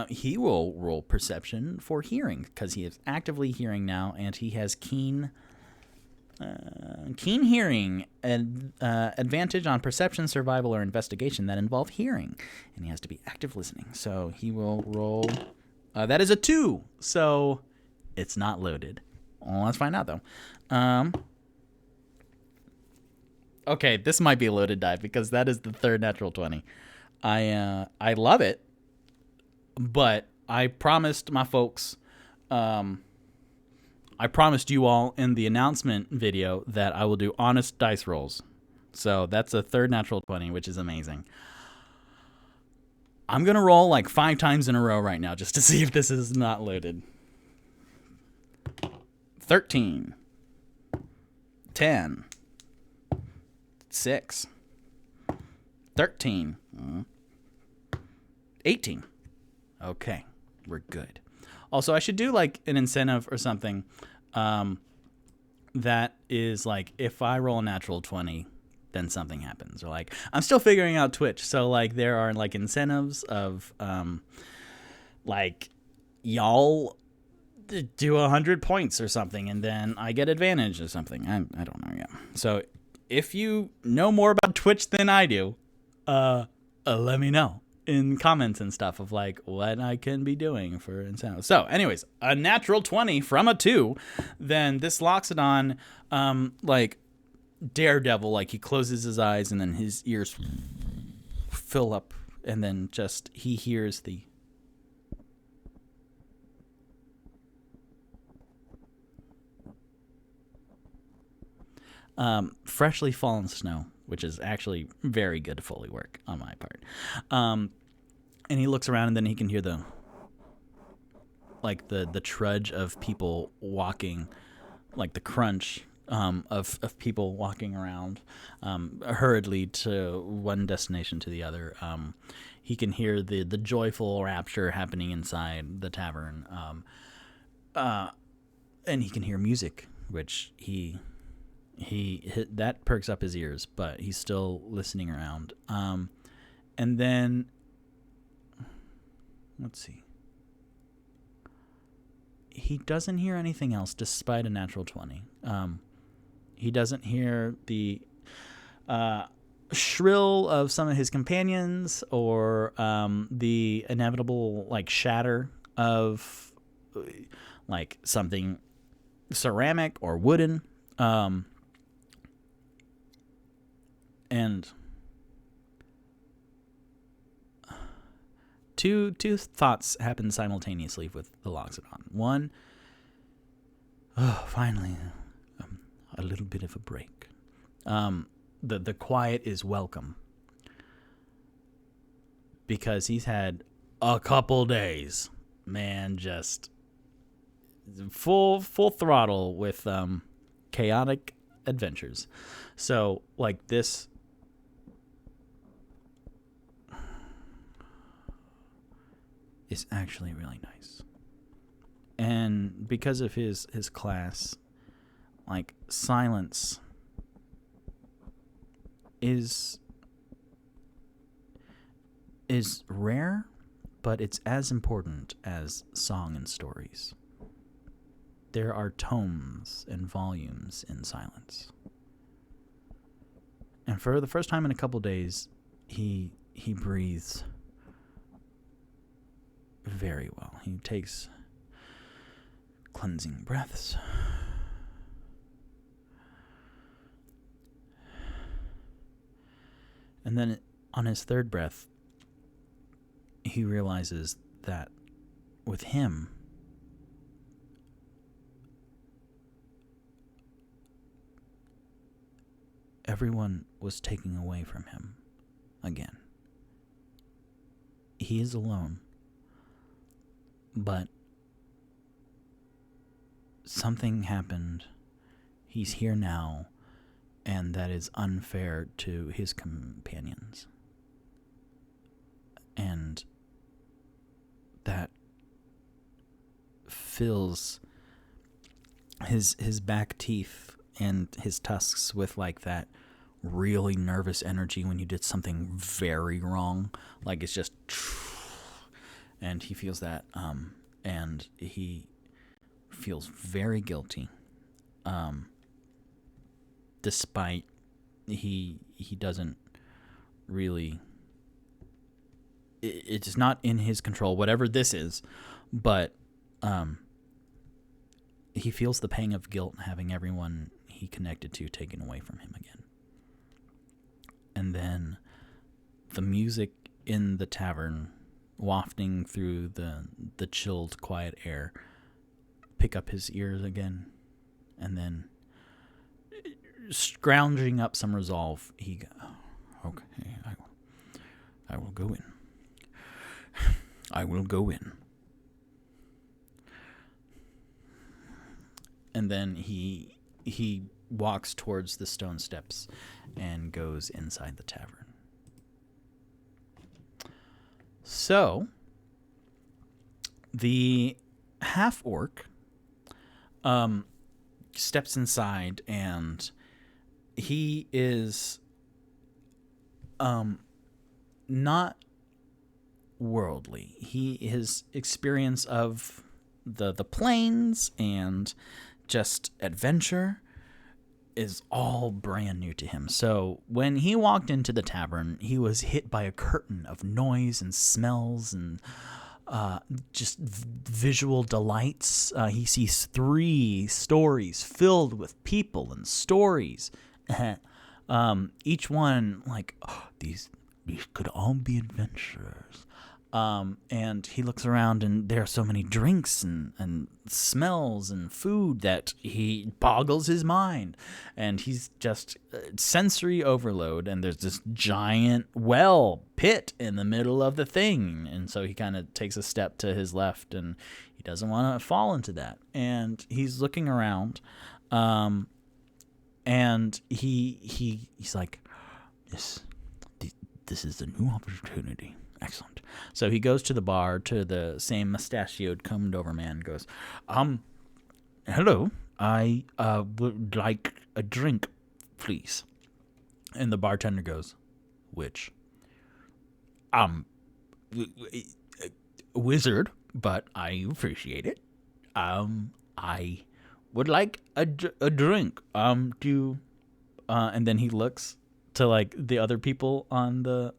he will roll perception for hearing, because he is actively hearing now, and he has keen hearing, advantage on perception, survival, or investigation that involve hearing, and he has to be active listening. So he will roll. That is a 2, so it's not loaded. Well, let's find out though. Okay, this might be a loaded die because that is the third natural 20. I love it, but I promised my folks. I promised you all in the announcement video that I will do honest dice rolls. So that's a third natural 20, which is amazing. I'm going to roll like 5 times in a row right now just to see if this is not loaded. 13. 10. 6. 13. 18. Okay, we're good. Also, I should do like an incentive or something that is like, if I roll a natural 20, then something happens. Or like, I'm still figuring out Twitch, so like there are like incentives of like y'all do 100 points or something, and then I get advantage or something. I don't know yet. So if you know more about Twitch than I do, let me know in comments and stuff of like what I can be doing for insanity. So anyways, a natural 20 from a 2, then this Loxodon, like Daredevil, like he closes his eyes and then his ears fill up, and then just he hears the freshly fallen snow, which is actually very good Foley work on my part. And he looks around and then he can hear the trudge of people walking, like the crunch of people walking around hurriedly to one destination to the other. He can hear the joyful rapture happening inside the tavern. And he can hear music, which he that perks up his ears, but he's still listening around. And then let's see. He doesn't hear anything else despite a natural 20. He doesn't hear the shrill of some of his companions or the inevitable like shatter of like something ceramic or wooden. And two thoughts happen simultaneously with the Loxodon. One, finally, a little bit of a break. The quiet is welcome because he's had a couple days, man, just full throttle with chaotic adventures. So like this. Is actually really nice. And because of his class, like silence is rare, but it's as important as song and stories. There are tomes and volumes in silence. And for the first time in a couple days, he breathes very well. He takes cleansing breaths. And then on his third breath, he realizes that with him, everyone was taking away from him again. He is alone. But something happened. He's here now, and that is unfair to his companions. And that fills his back teeth and his tusks with like that really nervous energy when you did something very wrong. Like it's just... And he feels that, and he feels very guilty, despite he doesn't really, it's not in his control, whatever this is, but he feels the pang of guilt having everyone he connected to taken away from him again. And then the music in the tavern wafting through the chilled, quiet air, pick up his ears again, and then scrounging up some resolve, he goes, okay, I will go in. I will go in. And then he walks towards the stone steps and goes inside the tavern. So, the half-orc steps inside, and he is not worldly. His experience of the plains and just adventure is all brand new to him. So when he walked into the tavern, he was hit by a curtain of noise and smells and just visual delights. He sees 3 stories filled with people and stories. Each one like, oh, these could all be adventures. And he looks around, and there are so many drinks and smells and food that he boggles his mind, and he's just sensory overload. And there's this giant well pit in the middle of the thing, and so he kind of takes a step to his left, and he doesn't want to fall into that. And he's looking around, and he's like, this is a new opportunity. Excellent. So he goes to the bar, to the same mustachioed, combed-over man, and goes, hello, I would like a drink, please. And the bartender goes, which? Wizard, but I appreciate it. I would like a drink. And then he looks to, like, the other people on the,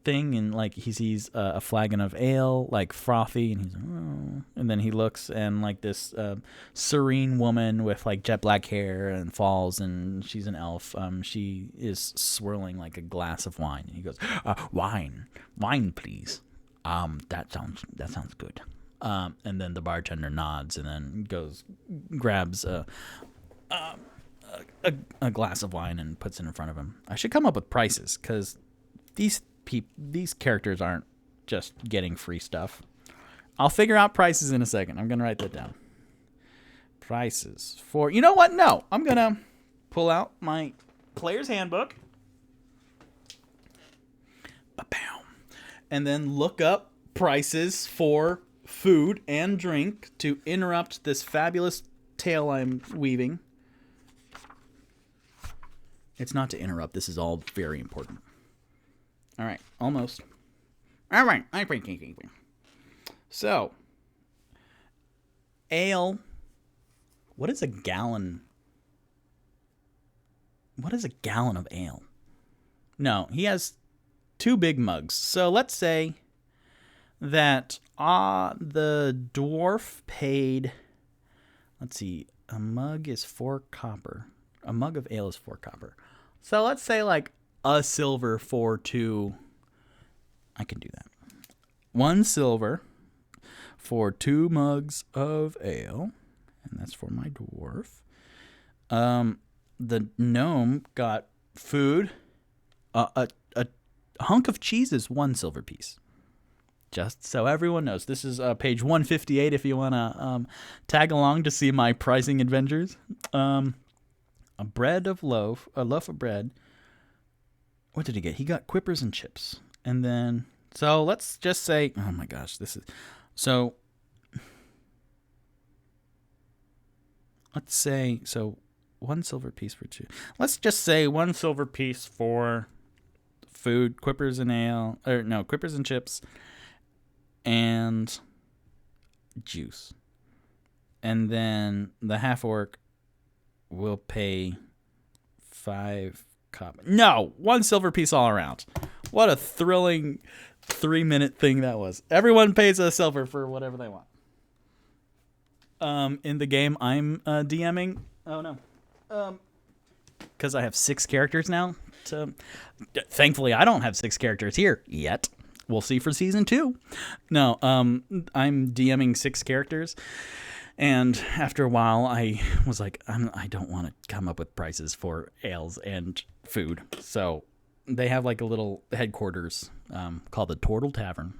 thing, and like he sees a flagon of ale, like frothy, and he's and then he looks, and like this serene woman with like jet black hair and falls, and she's an elf. She is swirling like a glass of wine, and he goes, wine please. That sounds good. And then the bartender nods, and then grabs a glass of wine and puts it in front of him. I should come up with prices, because these characters aren't just getting free stuff. I'll figure out prices in a second. I'm going to write that down. Prices for... You know what? No. I'm going to pull out my player's handbook. Ba-bam. And then look up prices for food and drink to interrupt this fabulous tale I'm weaving. It's not to interrupt. This is all very important. All right, almost. All right, so ale. What is a gallon? What is a gallon of ale? No, he has 2 big mugs. So let's say that the dwarf paid. Let's see, a mug is 4 copper. A mug of ale is 4 copper. So let's say like a silver for 2. I can do that. 1 silver for 2 mugs of ale, and that's for my dwarf. The gnome got food. A hunk of cheese is 1 silver piece. Just so everyone knows, this is page 158. If you want to tag along to see my pricing adventures. A loaf of bread. What did he get? He got quippers and chips. And then, so let's just say, oh my gosh, so let's say, 1 silver piece for 2. Let's just say 1 silver piece for food, quippers and chips, and juice. And then the half-orc will pay 5 copper. No, 1 silver piece all around. What a thrilling 3-minute thing that was. Everyone pays a silver for whatever they want. In the game I'm DMing. Oh no. Because I have 6 characters now. Thankfully, I don't have 6 characters here yet. We'll see for season 2. No, I'm DMing 6 characters. And after a while, I was like, I don't want to come up with prices for ales and food. So they have like a little headquarters called the Turtle Tavern.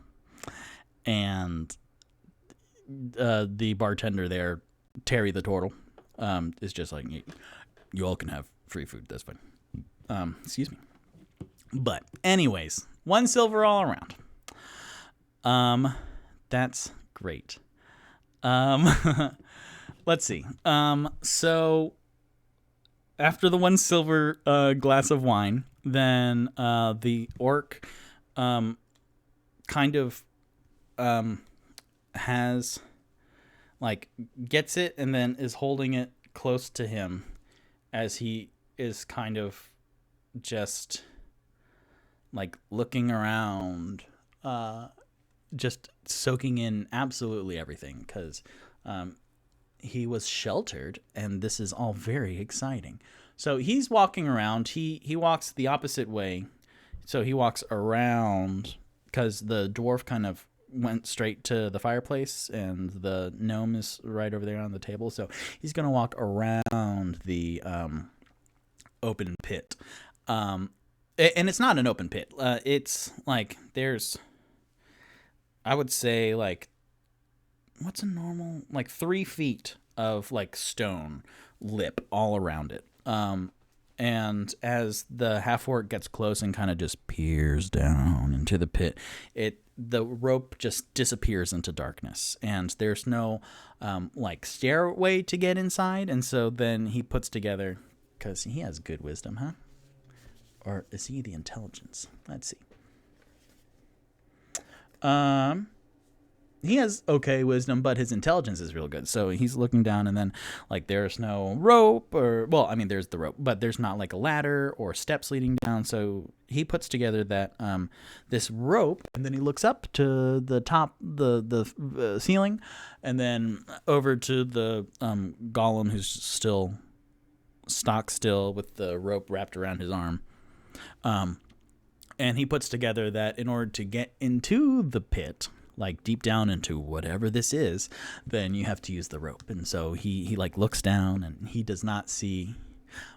And the bartender there, Terry the Turtle, is just like, you all can have free food. That's fine. Excuse me. But anyways, 1 silver all around. That's great. Let's see. So after the 1 silver glass of wine, then the orc kind of has, like, gets it and then is holding it close to him as he is kind of just like looking around, just soaking in absolutely everything, because he was sheltered, and this is all very exciting. So he's walking around. He walks the opposite way. So he walks around, because the dwarf kind of went straight to the fireplace, and the gnome is right over there on the table. So he's going to walk around the open pit. And it's not an open pit. It's like there's, I would say, like, what's a normal, like 3 feet of like stone lip all around it. And as the half-orc gets close and kind of just peers down into the pit, the rope just disappears into darkness, and there's no like stairway to get inside. And so then he puts together, because he has good wisdom, huh? Or is he the intelligence? Let's see. He has okay wisdom, but his intelligence is real good. So he's looking down, and then like there's no rope, or, well, I mean, there's the rope, but there's not like a ladder or steps leading down. So he puts together that this rope, and then he looks up to the top, the ceiling, and then over to the golem, who's still stock still with the rope wrapped around his arm. And he puts together that in order to get into the pit, like deep down into whatever this is, then you have to use the rope. And so he like looks down, and he does not see,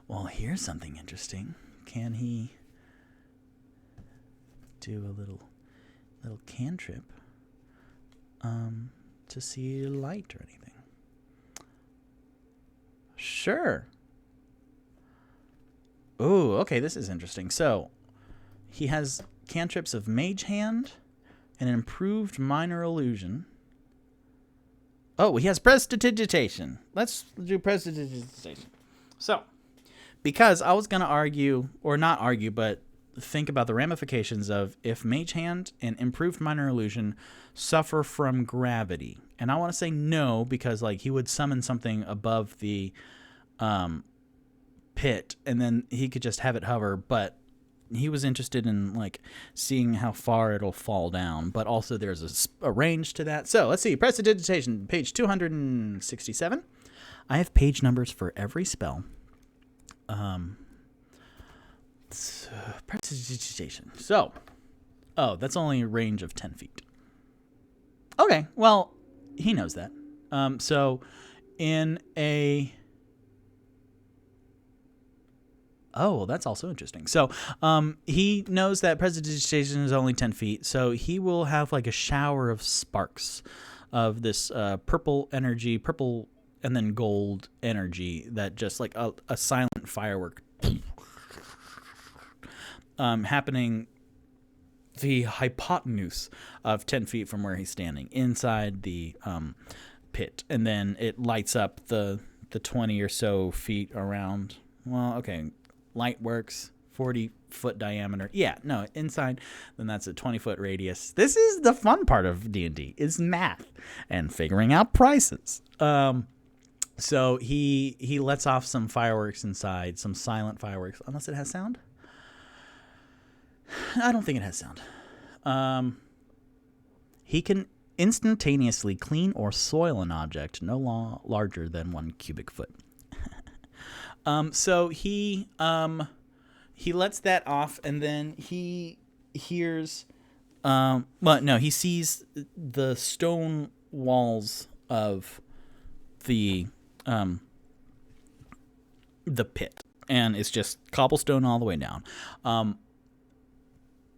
well, here's something interesting. Can he do a little cantrip to see light or anything? Sure. Oh, okay, this is interesting. So he has cantrips of Mage Hand and an improved minor illusion. Oh, he has prestidigitation. Let's do prestidigitation. So, because I was going to argue, or not argue, but think about the ramifications of if Mage Hand and improved minor illusion suffer from gravity. And I want to say no, because like he would summon something above the pit, and then he could just have it hover, but he was interested in like seeing how far it'll fall down, but also there's a range to that. So let's see, prestidigitation, page 267. I have page numbers for every spell. Prestidigitation. So, oh, that's only a range of 10 feet. Okay, well, he knows that. So in a... Oh, well, that's also interesting. So he knows that prestidigitation is only 10 feet, so he will have like a shower of sparks of this purple energy, purple and then gold energy, that just like a silent firework happening the hypotenuse of 10 feet from where he's standing inside the pit. And then it lights up the 20 or so feet around. Well, okay. Light works, 40-foot diameter. Yeah, no, inside, then that's a 20-foot radius. This is the fun part of D&D, is math and figuring out prices. So he lets off some fireworks inside, some silent fireworks, unless it has sound. I don't think it has sound. He can instantaneously clean or soil an object no larger than 1 cubic foot. So he lets that off, and then he hears, he sees the stone walls of the pit, and it's just cobblestone all the way down.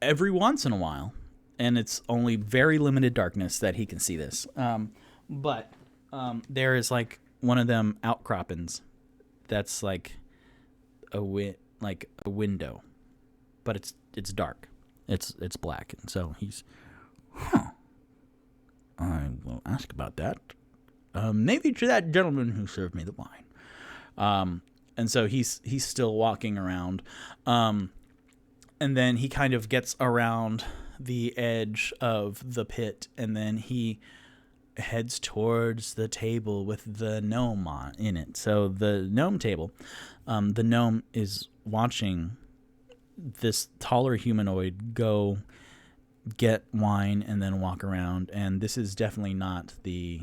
Every once in a while, and it's only very limited darkness that he can see this, but there is like one of them outcroppings that's like a window, but it's dark, it's black, and so he's, I will ask about that. Maybe to that gentleman who served me the wine. And so he's still walking around, and then he kind of gets around the edge of the pit, and then he heads towards the table with the gnome in it. So the gnome table, the gnome is watching this taller humanoid go get wine and then walk around, and this is definitely not the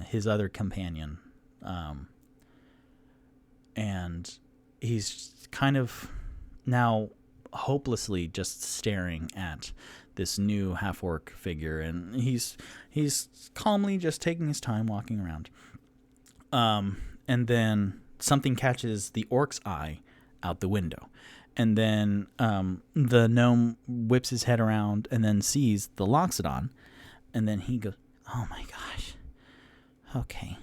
his other companion, and he's kind of now hopelessly just staring at this new half-orc figure, and he's calmly just taking his time walking around. And then something catches the orc's eye out the window. And then the gnome whips his head around and then sees the Loxodon. And then he goes, oh my gosh. Okay.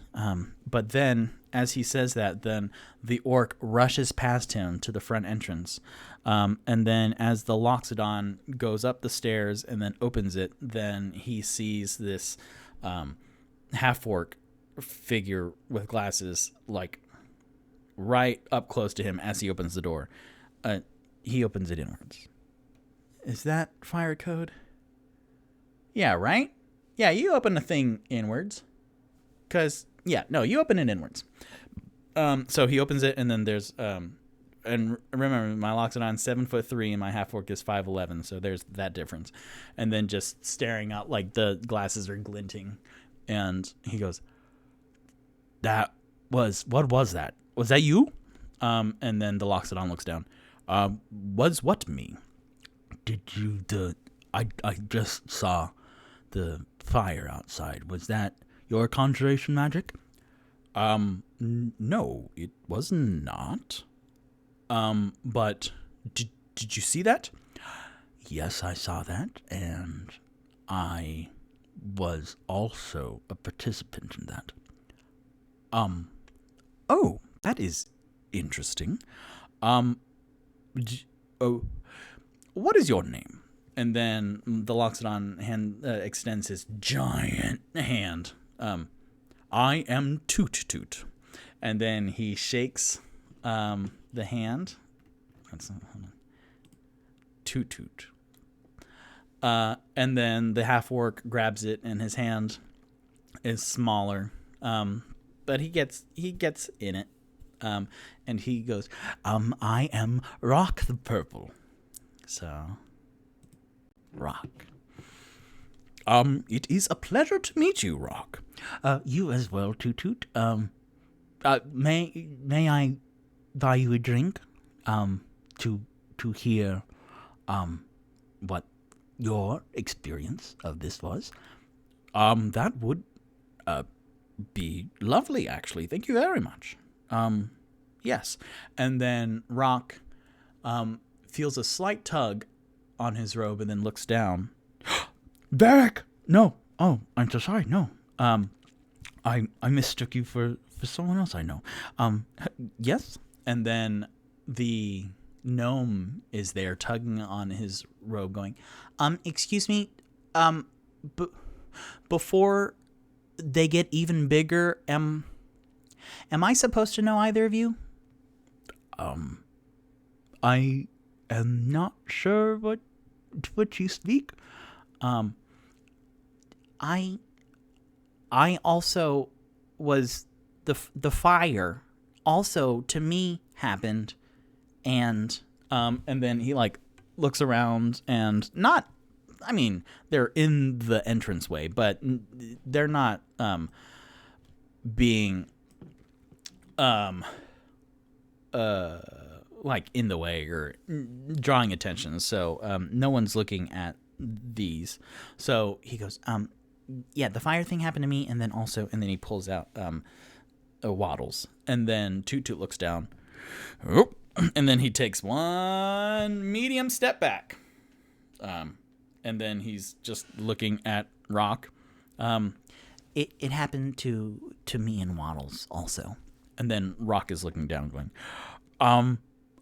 But then, as he says that, then the orc rushes past him to the front entrance. And then as the Loxodon goes up the stairs and then opens it, then he sees this half-orc figure with glasses, like, right up close to him as he opens the door. He opens it inwards. Is that fire code? Yeah, right? Yeah, you open a thing inwards. You open it inwards. So he opens it, and then there's... and remember, my Loxodon's 7'3", and my half-orc is 5'11", so there's that difference. And then just staring out, like, the glasses are glinting. And he goes, what was that? Was that you? And then the Loxodon looks down. Was what me? Did you, I just saw the fire outside. Was that your conjuration magic? No, it was not. But did you see that? Yes, I saw that, and I was also a participant in that. Oh, that is interesting. What is your name? And then the Loxodon extends his giant hand. I am Toot Toot. And then he shakes the hand. Toot Toot. And then the half-orc grabs it, and his hand is smaller. But he gets in it. And he goes, I am Rock the Purple. So, Rock. It is a pleasure to meet you, Rock. You as well, Toot Toot. May I buy you a drink? To hear, what your experience of this was? That would, be lovely, actually. Thank you very much. Yes. And then Rock, feels a slight tug on his robe and then looks down. Varric! No. Oh, I'm so sorry. No. I mistook you for someone else I know. Yes. And then the gnome is there tugging on his robe going, excuse me, before they get even bigger, am I supposed to know either of you? I am not sure what you speak. I also was the fire also to me happened, and then he like looks around and not. I mean, they're in the entranceway, but they're not being like in the way or drawing attention. So no one's looking at these. So he goes, yeah, the fire thing happened to me, and then he pulls out waddles, and then Toot Toot looks down, and then he takes one medium step back, and then he's just looking at Rock. It happened to me and Waddles also, and then Rock is looking down, going,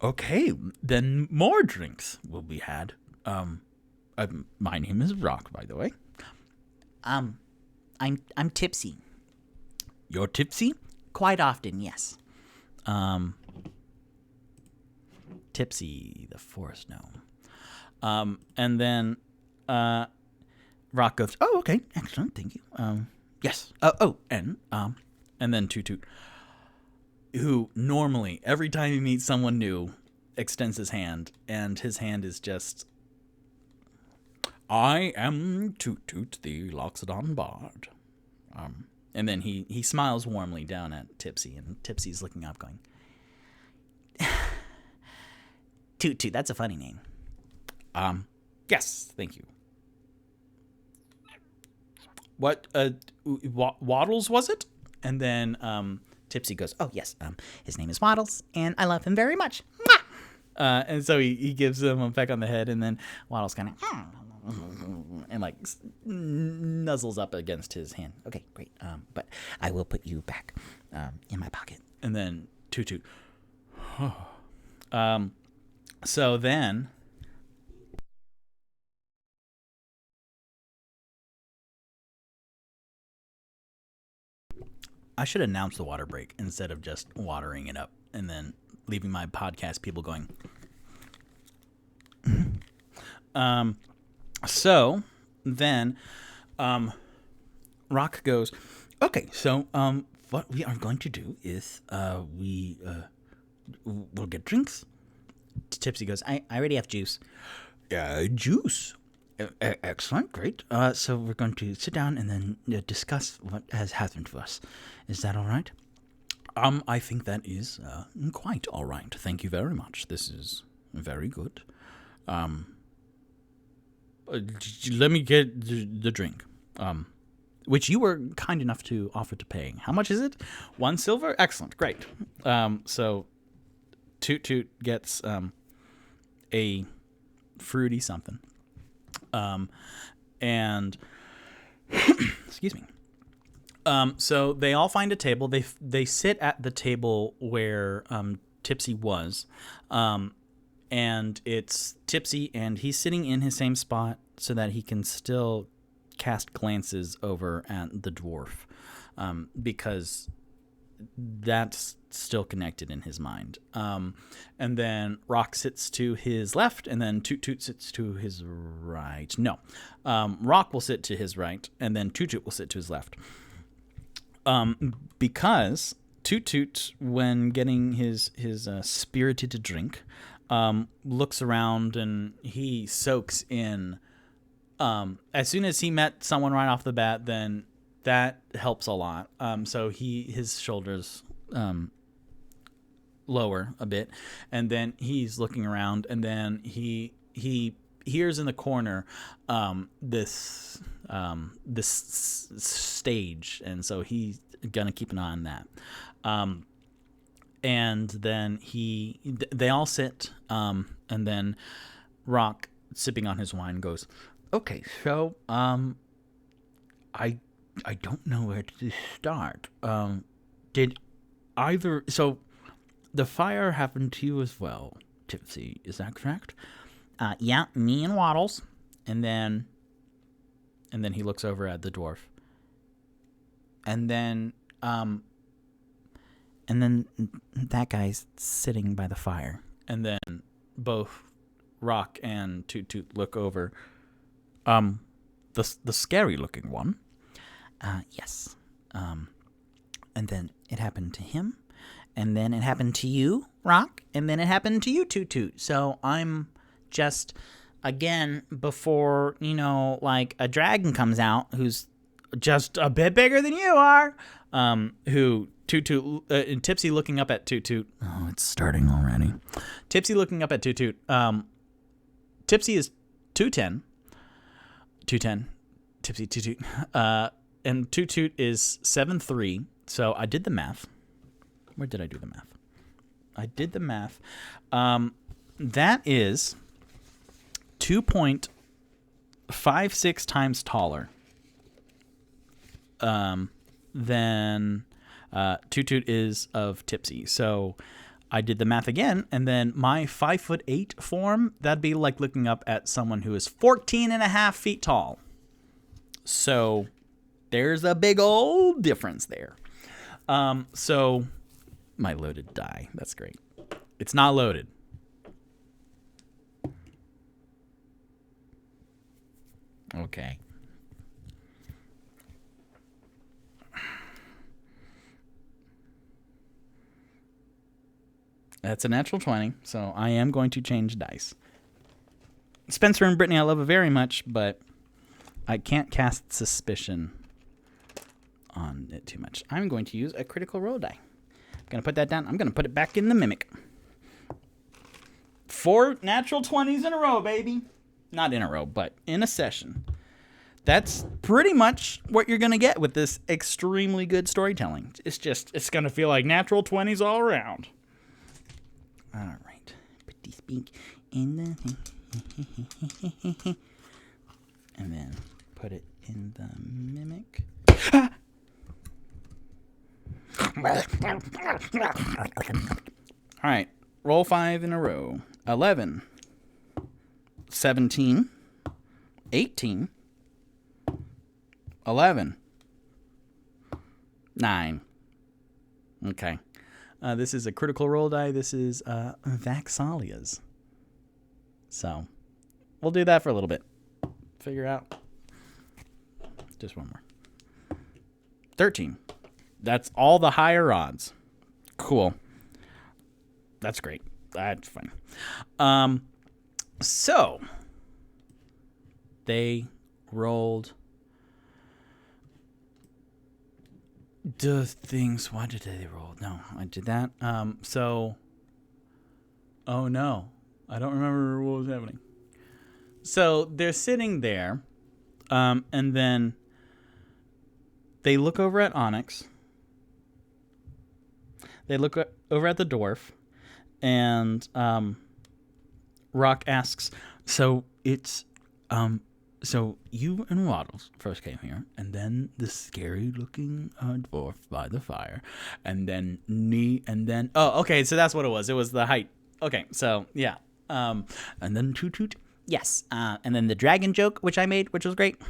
okay, then more drinks will be had. My name is Rock, by the way. I'm tipsy. You're tipsy? Quite often, yes. Tipsy, the forest gnome. And then Rock goes, oh, okay, excellent, thank you. Yes. And then Toot Toot, who normally every time he meets someone new extends his hand, and his hand is just, I am Toot Toot, the Loxodon Bard. And then he smiles warmly down at Tipsy, and Tipsy's looking up going, Toot Toot, that's a funny name. Yes, thank you. What, Waddles was it? And then, Tipsy goes, oh, yes, his name is Waddles, and I love him very much. And so he gives him a peck on the head, and then Waddles kind of, and like nuzzles up against his hand. Okay, great. But I will put you back in my pocket. And then Toot Toot. So then I should announce the water break instead of just watering it up and then leaving my podcast people going. So then Rock goes, okay, so what we are going to do is we'll get drinks. Tipsy goes, I already have juice. Juice. Excellent, great. So we're going to sit down and then discuss what has happened to us. Is that all right? I think that is quite all right. Thank you very much. This is very good. Let me get the drink, which you were kind enough to offer to pay. How much is it? 1 silver? Excellent, great. So Toot Toot gets a fruity something. And excuse me. So they all find a table. They sit at the table where Tipsy was. And it's Tipsy, and he's sitting in his same spot so that he can still cast glances over at the dwarf, because that's still connected in his mind. And then Rock sits to his left, and then Toot Toot sits to his right. No, Rock will sit to his right, and then Toot Toot will sit to his left. Because Toot Toot, when getting his spirited drink, looks around and he soaks in. As soon as he met someone right off the bat, then that helps a lot. So his shoulders lower a bit, and then he's looking around, and then he hears in the corner this stage, and so he's gonna keep an eye on that. And then they all sit, and then Rock, sipping on his wine, goes, okay, so I don't know where to start. So the fire happened to you as well, Tipsy, is that correct? Yeah, me and Waddles. And then he looks over at the dwarf. And then that guy's sitting by the fire. And then both Rock and Toot Toot look over. The scary looking one. Yes. And then it happened to him. And then it happened to you, Rock. And then it happened to you, Toot Toot. So I'm just, again, before, like a dragon comes out who's just a bit bigger than you are, who Toot Toot, Tipsy looking up at Toot Toot. Oh, it's starting already. Tipsy looking up at Toot Toot. Tipsy is 210. 210. Tipsy, Toot Toot. And Toot Toot is 7'3". So I did the math. Where did I do the math? I did the math. That is 2.56 times taller than Toot Toot is of Tipsy. So I did the math again, and then my 5'8" form, that'd be like looking up at someone who is 14.5 feet tall. So there's a big old difference there. So my loaded die. That's great. It's not loaded. Okay. That's a natural 20, so I am going to change dice. Spencer and Brittany, I love it very much, but I can't cast suspicion on it too much. I'm going to use a critical roll die. I'm going to put that down. I'm going to put it back in the Mimic. 4 natural 20s in a row, baby. Not in a row, but in a session. That's pretty much what you're going to get with this extremely good storytelling. It's going to feel like natural 20s all around. All right. Put this pink in the... and then put it in the Mimic. All right. Roll 5 in a row. 11. 17. 18. 11. 9. Okay. This is a critical roll die. This is Vaxalia's. So, we'll do that for a little bit. Figure out. Just one more. 13. That's all the higher odds. Cool. That's great. That's fine. So, they rolled the things. Why did they roll? No, I did that. Oh no. I don't remember what was happening. So they're sitting there, and then they look over at Onyx. They look over at the dwarf, and Rock asks, "So it's so you and Waddles first came here, and then the scary-looking dwarf by the fire, and then me, and then oh, okay, so that's what it was. It was the height. Okay, so yeah, and then Toot Toot, yes, and then the dragon joke, which I made, which was great.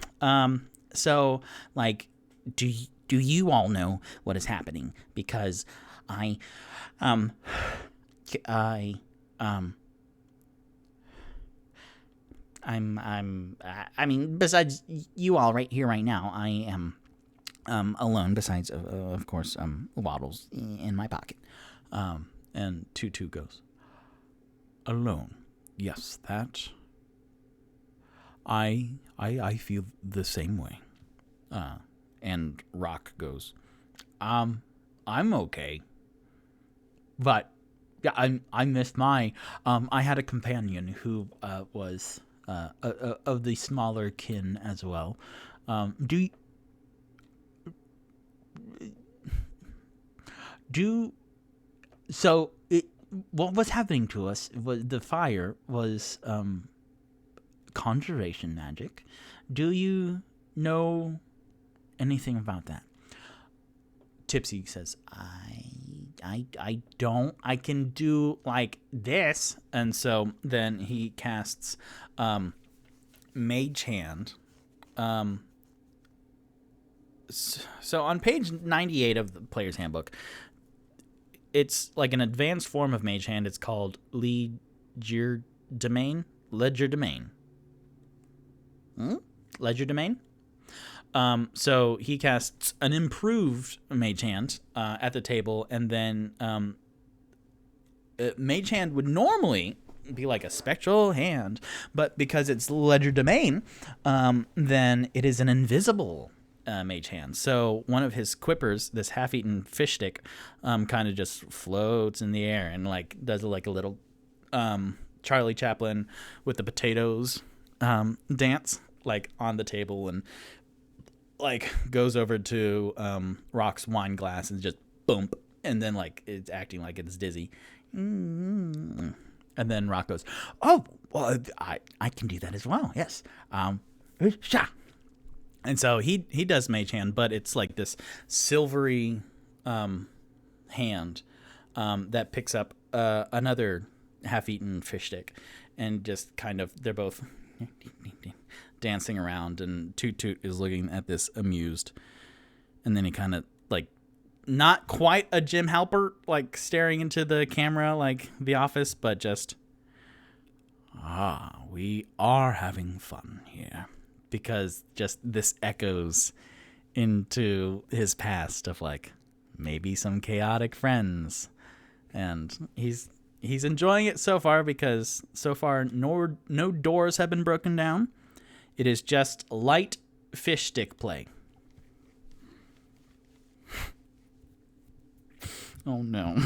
So like, do you all know what is happening? Because I mean, besides you all right here, right now, I am alone. Besides, of course, Waddles in my pocket. And Tutu goes, alone. Yes, that. I feel the same way. And Rock goes, I'm okay. But yeah, I missed my. I had a companion who was. Of the smaller kin as well. What was happening to us was the fire was conjuration magic. Do you know anything about that? Tipsy says, I don't. I can do like this. And so then he casts Mage Hand. So on page 98 of the Player's Handbook, it's like an advanced form of Mage Hand. It's called Ledger Domain. So he casts an improved Mage Hand at the table, and then Mage Hand would normally be like a spectral hand, but because it's Ledger Domain, then it is an invisible Mage Hand. So one of his quippers, this half-eaten fish stick, kind of just floats in the air and like does like a little Charlie Chaplin with the potatoes dance like on the table, and like goes over to Rock's wine glass and just boom, and then like it's acting like it's dizzy. And then Rock goes, oh, well, I can do that as well. Yes. Sha. And so he does Mage Hand, but it's like this silvery hand that picks up another half-eaten fish stick, and just kind of, they're both dancing around, and Toot Toot is looking at this amused. And then he kind of like, not quite a Jim Halpert, like staring into the camera like The Office, but just, we are having fun here. Because just this echoes into his past of like maybe some chaotic friends. And he's he's enjoying it so far because so far no doors have been broken down. It is just light fish stick play. Oh no.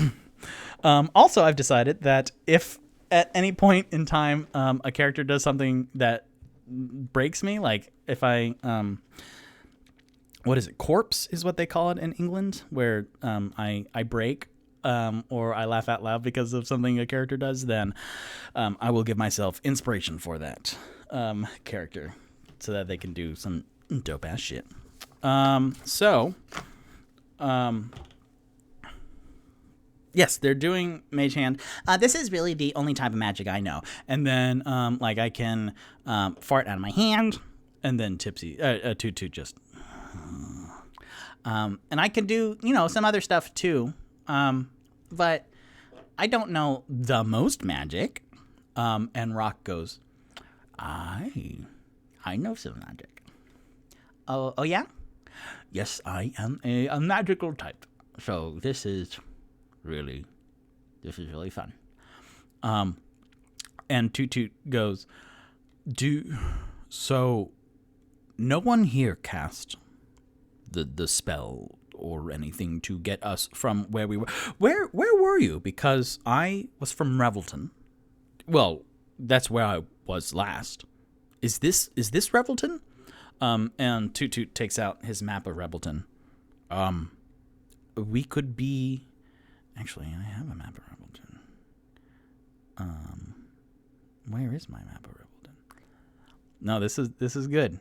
Also, I've decided that if at any point in time a character does something that breaks me, like if I what is it? Corpse is what they call it in England, where I break or I laugh out loud because of something a character does, then I will give myself inspiration for that character so that they can do some dope ass shit. Yes, they're doing Mage Hand. This is really the only type of magic I know. And then, like, I can fart out of my hand, and then Toot just. And I can do, some other stuff too. But I don't know the most magic. And Rock goes, I know some magic. Oh yeah? Yes, I am a magical type. So this is really fun. And Toot goes, so no one here cast the spell or anything to get us from where we were. Where were you? Because I was from Revelton. Well, that's where I was last. Is this Revelton? And Toot takes out his map of Revelton. We could be. Actually, I have a map of Revelton. Where is my map of Revelton? No, this is good.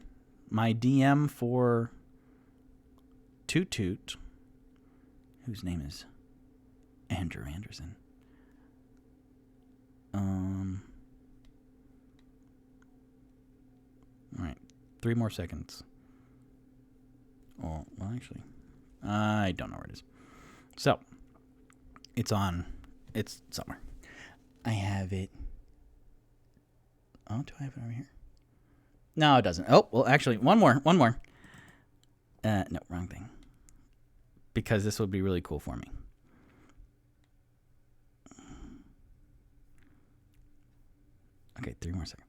My DM for Toot, whose name is Andrew Anderson. All right, 3 more seconds. Oh, well, actually, I don't know where it is. So, it's somewhere. I have it. Oh, do I have it over here? No, it doesn't. Oh, well, actually, one more. No, wrong thing. Because this would be really cool for me. Okay, 3 more seconds.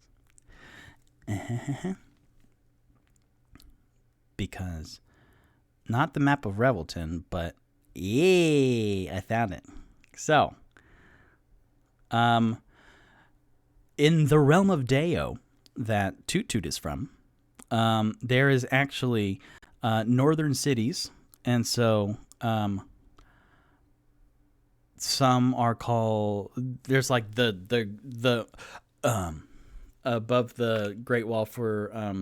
Because not the map of Revelton, but yeah, I found it. So, in the realm of Deo that Toot is from, there is actually northern cities, and so some are called. There's like the above the Great Wall for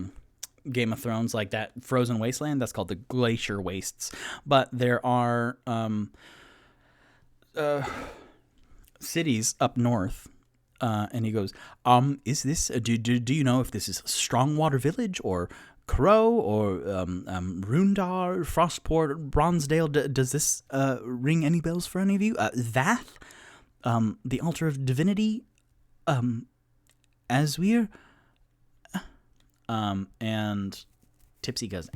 Game of Thrones, like that frozen wasteland. That's called the Glacier Wastes. But there are cities up north. And he goes, is this, do you know if this is Strongwater Village or Crow or Rundar, Frostport, Bronzedale? Does this ring any bells for any of you? Vath, the Altar of Divinity, Azweir? And Tipsy goes,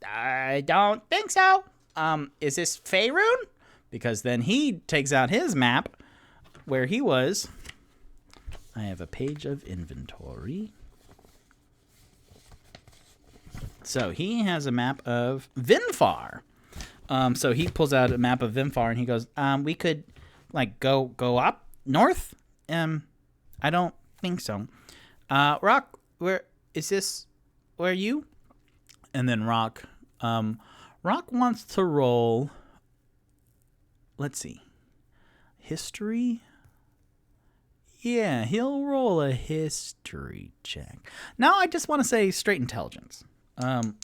I don't think so. Is this Faerun? Because then he takes out his map where he was. I have a page of inventory. So he has a map of Vinfar. So he pulls out a map of Vinfar and he goes, we could like go up north? I don't think so. Rock, where is this? Where are you? And then Rock wants to roll. Let's see. History? Yeah, he'll roll a history check. Now I just want to say straight intelligence,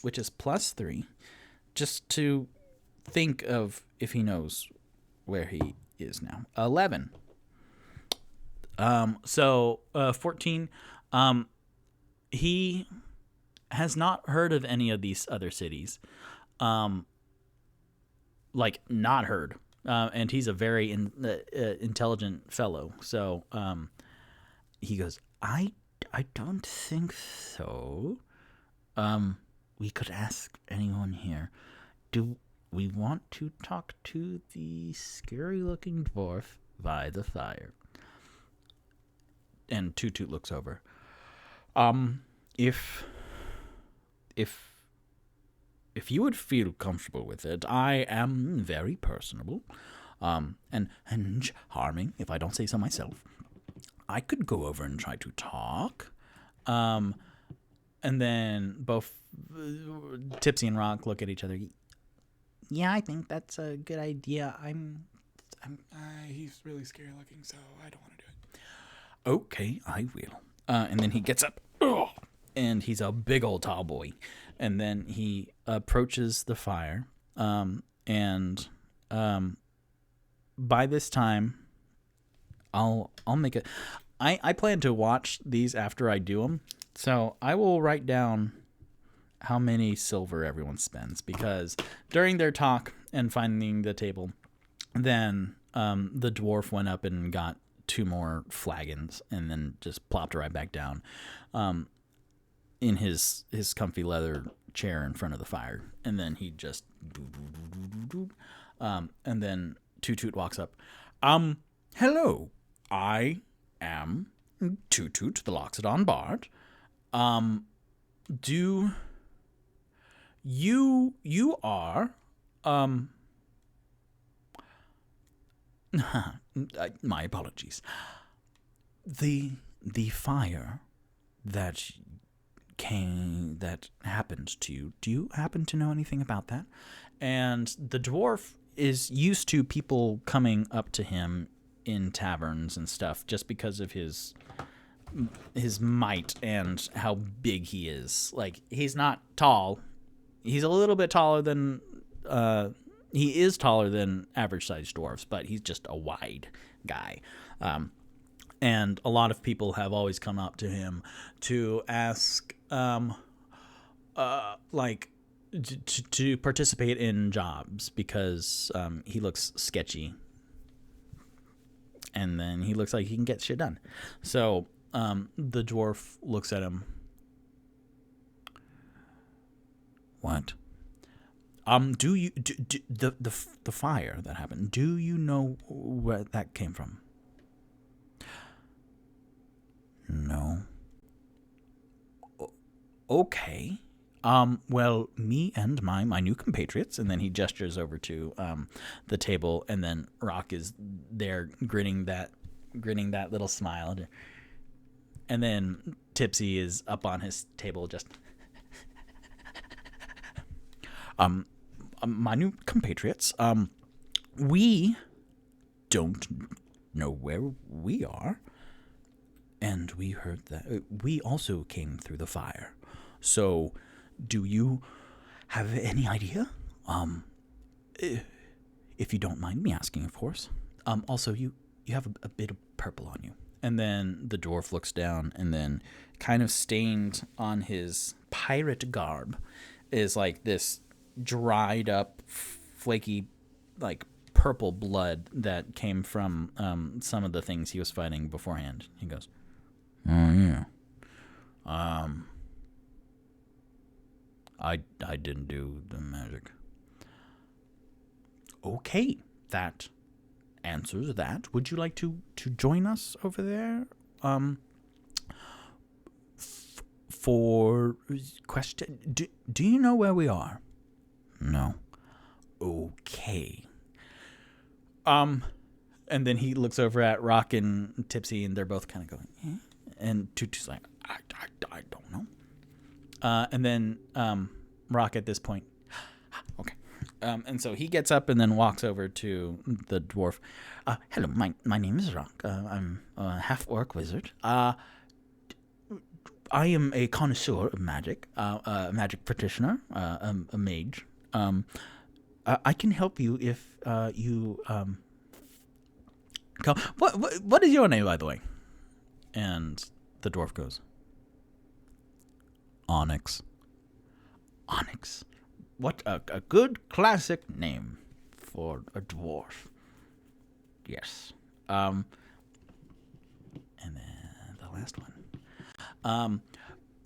which is +3, just to think of if he knows where he is now. 11. So 14. He has not heard of any of these other cities. Like not heard. And he's a very intelligent fellow. So he goes, I don't think so. We could ask anyone here. Do we want to talk to the scary-looking dwarf, by the fire. And Toot Toot looks over. If you would feel comfortable with it, I am very personable, and charming, if I don't say so myself. I could go over and try to talk. And then both Tipsy and Rock look at each other. Yeah, I think that's a good idea. He's really scary looking, so I don't want to do it. Okay, I will. And then he gets up, and he's a big old tall boy. And then he approaches the fire, and by this time, I'll make it. I plan to watch these after I do them, so I will write down how many silver everyone spends, because during their talk and finding the table, then the dwarf went up and got 2 more flagons and then just plopped right back down in his comfy leather chair in front of the fire, and then he just and then Toot Toot walks up. Hello, I am Toot Toot, the Loxodon Bard. Do you are my apologies. The fire that happened to you, do you happen to know anything about that? And the dwarf is used to people coming up to him in taverns and stuff just because of his might and how big he is. Like, he's not tall. He's a little bit taller than he is taller than average sized dwarves, but he's just a wide guy. And a lot of people have always come up to him to ask, to participate in jobs because he looks sketchy. And then he looks like he can get shit done. So the dwarf looks at him. What? Do you the fire that happened? Do you know where that came from? No. Okay. Well, me and my new compatriots, and then he gestures over to the table, and then Rock is there grinning that little smile, and then Tipsy is up on his table just. My new compatriots, we don't know where we are, and we heard that we also came through the fire. So, do you have any idea? If you don't mind me asking, of course. Also, you have a bit of purple on you. And then the dwarf looks down, and then kind of stained on his pirate garb is like this dried up, flaky, like purple blood that came from some of the things he was fighting beforehand. He goes, "Oh yeah, I didn't do the magic." Okay, that answers that. Would you like to join us over there? For question, do you know where we are? No. Okay. And then he looks over at Rock and Tipsy, and they're both kind of going, eh? And Toot's like, I don't know. And then Rock at this point, okay. And so he gets up and then walks over to the dwarf. Hello, my name is Rock. I'm a half-orc wizard. I am a connoisseur of magic, a magic practitioner, a mage. I can help you if you come. What is your name, by the way? And the dwarf goes, Onyx. Onyx. What a good classic name for a dwarf. Yes. And then the last one.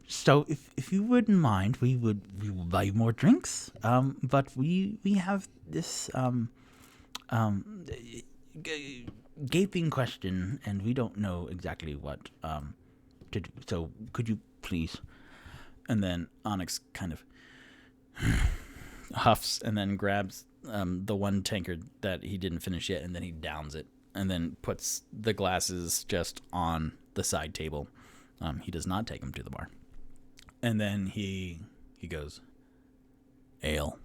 So if you wouldn't mind, we will buy you more drinks. But we have this gaping question, and we don't know exactly what to do. So could you please? And then Onyx kind of huffs and then grabs the one tankard that he didn't finish yet, and then he downs it, and then puts the glasses just on the side table. He does not take them to the bar. And then he goes, ale.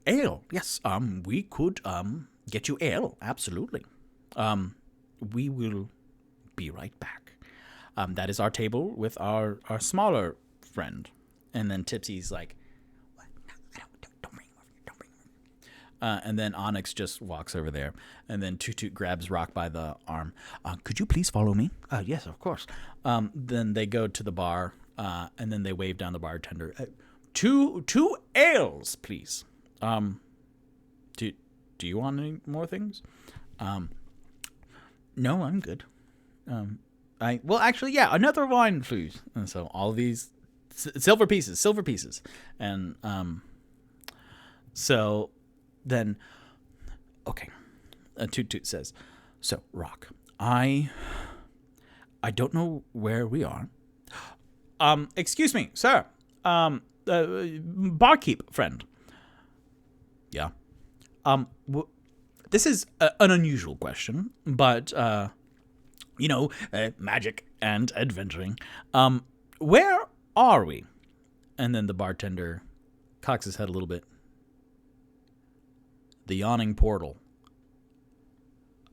Ale, yes. We could get you ale, absolutely. We will be right back. That is our table with our smaller friend. And then Tipsy's like, what? No, don't bring him over here. Don't bring him over here. And then Onyx just walks over there. And then Toot Toot grabs Rock by the arm. Could you please follow me? Yes, of course. Then they go to the bar, and then they wave down the bartender. Two ales, please. Do you want any more things? No, I'm good. Actually, yeah, another wine, please. And so all these silver pieces. And so then, okay, Toot Toot says, so Rock, I don't know where we are. Excuse me, sir. Barkeep friend. Yeah. This is an unusual question, but magic and adventuring. Where are we? And then the bartender cocks his head a little bit. The yawning portal.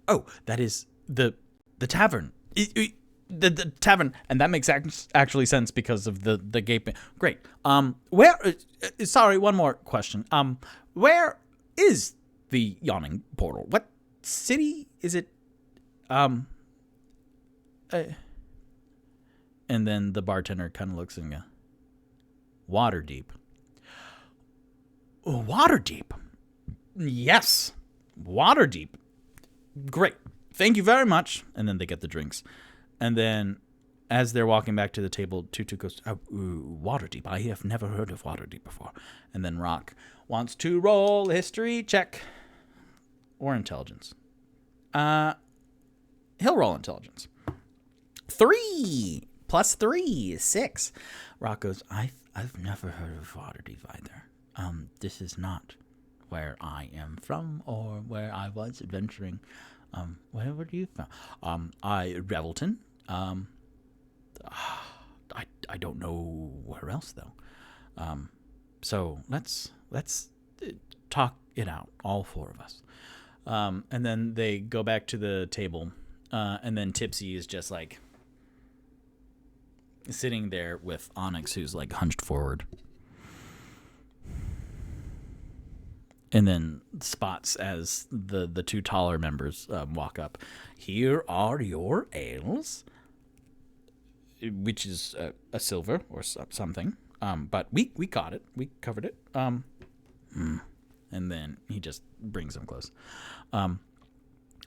Oh, that is the tavern. The tavern, and that makes actually sense because of the gaping. Great. Where? Sorry, one more question. Where is the yawning portal? What city is it? And then the bartender kind of looks and goes, Waterdeep. Waterdeep. Yes, Waterdeep. Great. Thank you very much. And then they get the drinks. And then as they're walking back to the table, Toot Toot goes, Waterdeep. I have never heard of Waterdeep before. And then Rock wants to roll a history check or intelligence. He'll roll intelligence. 3 + 3 is 6. Rock goes, I've never heard of Waterdeep either. This is not where I am from or where I was adventuring. Where were you from? Revelton. I don't know where else though. So let's talk it out, all four of us. And then they go back to the table, and then Tipsy is just like sitting there with Onyx, who's like hunched forward. And then spots as the two taller members walk up. Here are your ales, which is a silver or something. But we got it. We covered it. And then he just brings them close.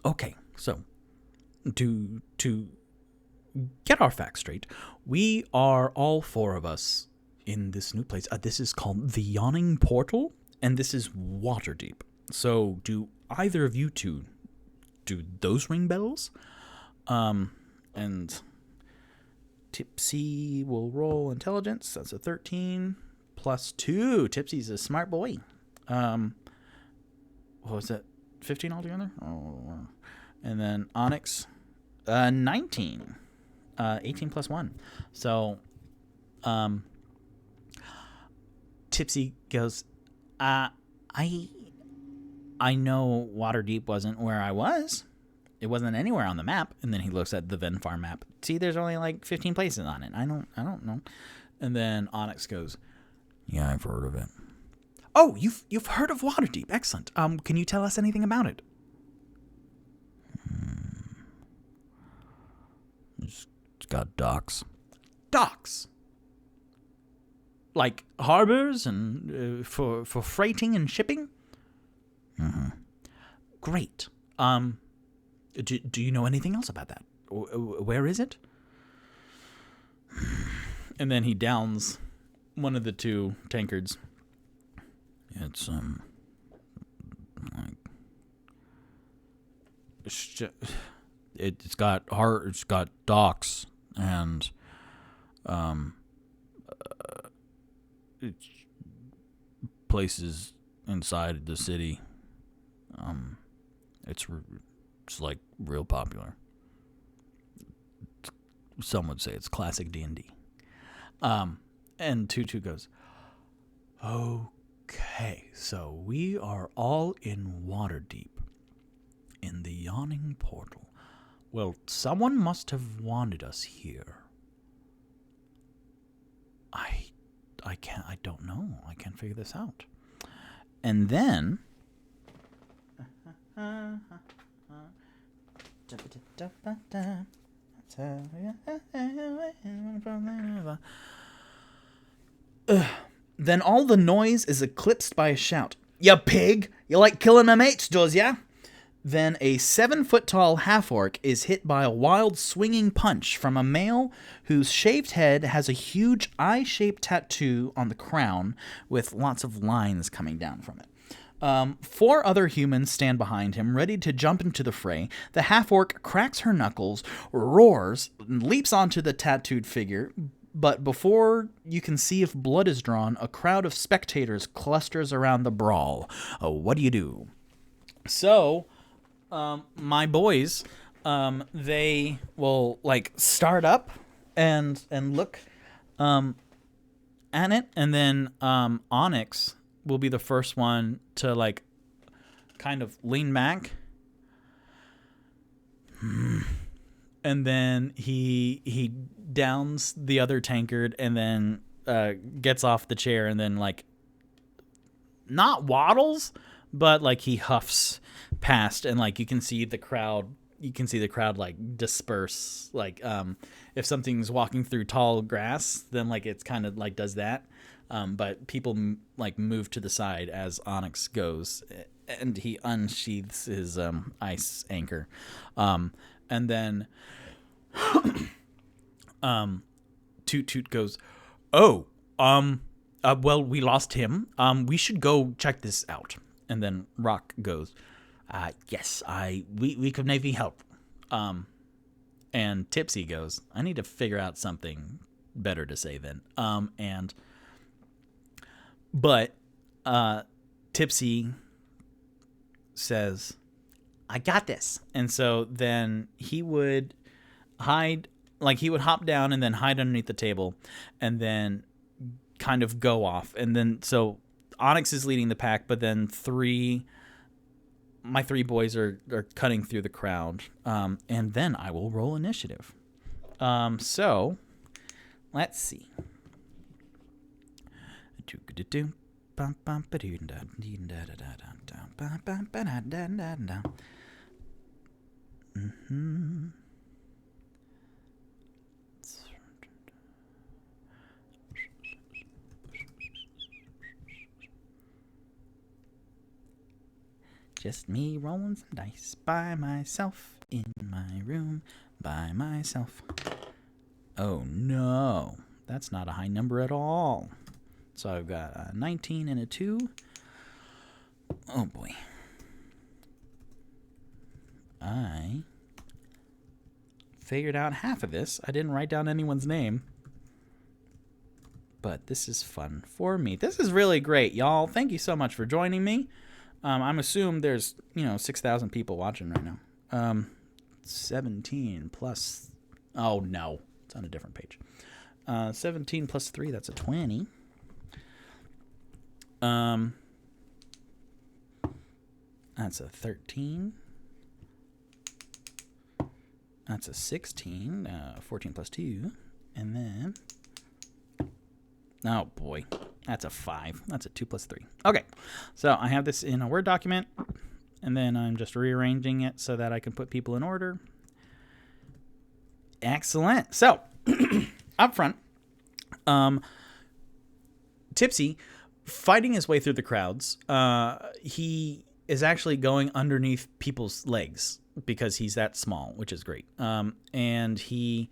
Okay, so to get our facts straight, we are all four of us in this new place. This is called the Yawning Portal. And this is Waterdeep. So do either of you two, do those ring bells? And Tipsy will roll intelligence. That's a 13 + 2. Tipsy's a smart boy. What was that? 15 altogether? Oh. And then Onyx, 19. 18 + 1. So Tipsy goes, I know Waterdeep wasn't where I was. It wasn't anywhere on the map. And then he looks at the Venfar map. See, there's only like 15 places on it. I don't know. And then Onyx goes, yeah, I've heard of it. Oh, you've heard of Waterdeep. Excellent. Can you tell us anything about it? It's got docks. Docks? Like harbors and for freighting and shipping? Mm-hmm. Great. Do you know anything else about that? Where is it? And then he downs one of the two tankards. It's like it's got docks and it's places inside the city. It's like real popular. Some would say it's classic D&D. And Tutu goes, okay, so we are all in Waterdeep, in the yawning portal. Well, someone must have wanted us here. I don't know. I can't figure this out. And then then all the noise is eclipsed by a shout. "Ya pig! You like killing my mates, does ya?" Then a 7-foot-tall half-orc is hit by a wild swinging punch from a male whose shaved head has a huge eye-shaped tattoo on the crown with lots of lines coming down from it. 4 other humans stand behind him, ready to jump into the fray. The half-orc cracks her knuckles, roars, and leaps onto the tattooed figure. But before you can see if blood is drawn, a crowd of spectators clusters around the brawl. What do you do? So, my boys, they will start up and look at it, and then Onyx will be the first one to kind of lean back, and then he downs the other tankard, and then gets off the chair, and then not waddles, but he huffs past, and you can see the crowd disperse. If something's walking through tall grass, then it's kind of does that. But people move to the side as Onyx goes, and he unsheathes his ice anchor, and then Toot Toot goes, "Oh, well, we lost him. We should go check this out." And then Rock goes, "Yes, we could maybe help." And Tipsy goes, "I need to figure out something better to say then." But Tipsy says, "I got this." And so then he would hide, he would hop down and then hide underneath the table, and then kind of go off. And then so Onyx is leading the pack, but then my 3 boys are cutting through the crowd. And then I will roll initiative. So let's see. Just me rolling some dice by myself in my room by myself. Oh no, that's not a high number at all. So I've got a 19 and a 2. Oh boy. I figured out half of this. I didn't write down anyone's name. But this is fun for me. This is really great, y'all. Thank you so much for joining me. I'm assuming there's, 6,000 people watching right now. 17 plus... Oh, no. It's on a different page. 17 plus 3, that's a 20. That's a 13. That's a 16. 14 plus 2. And then... Oh, boy. That's a 5. That's a 2 plus 3. Okay. So I have this in a Word document, and then I'm just rearranging it so that I can put people in order. Excellent. So, up front, Tipsy, fighting his way through the crowds, he is actually going underneath people's legs because he's that small, which is great. And he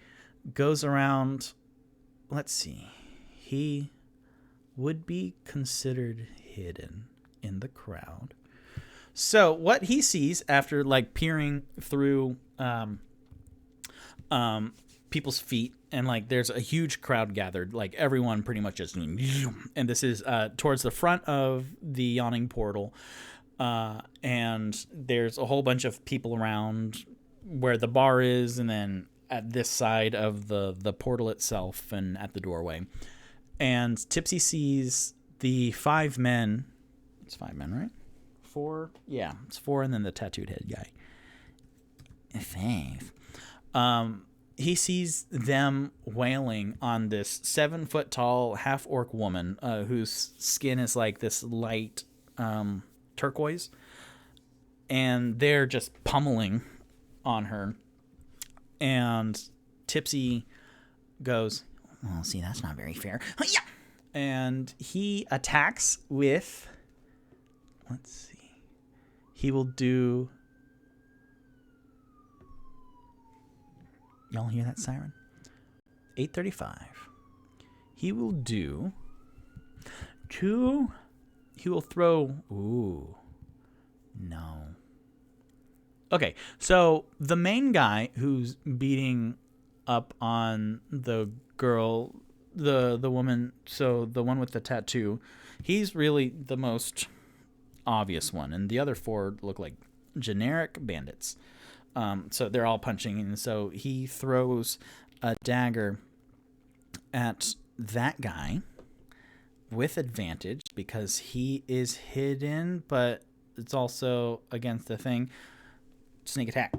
goes around, let's see, he would be considered hidden in the crowd. So what he sees after like peering through people's feet, and like there's a huge crowd gathered, like everyone pretty much just, and this is towards the front of the yawning portal, and there's a whole bunch of people around where the bar is, and then at this side of the portal itself and at the doorway. And Tipsy sees the 5 men. It's 5 men, right? 4? Yeah, it's 4, and then the tattooed head guy. 5. He sees them wailing on this 7-foot-tall half-orc woman whose skin is like this light turquoise. And they're just pummeling on her. And Tipsy goes, well, see, that's not very fair. And he attacks with... Let's see. He will do... Y'all hear that siren? 8:35. He will do 2. He will throw... Ooh. No. Okay, so the main guy who's beating up on the girl, the woman, so the one with the tattoo, he's really the most obvious one, and the other 4 look like generic bandits. So they're all punching, and so he throws a dagger at that guy with advantage because he is hidden, but it's also against the thing. Sneak attack.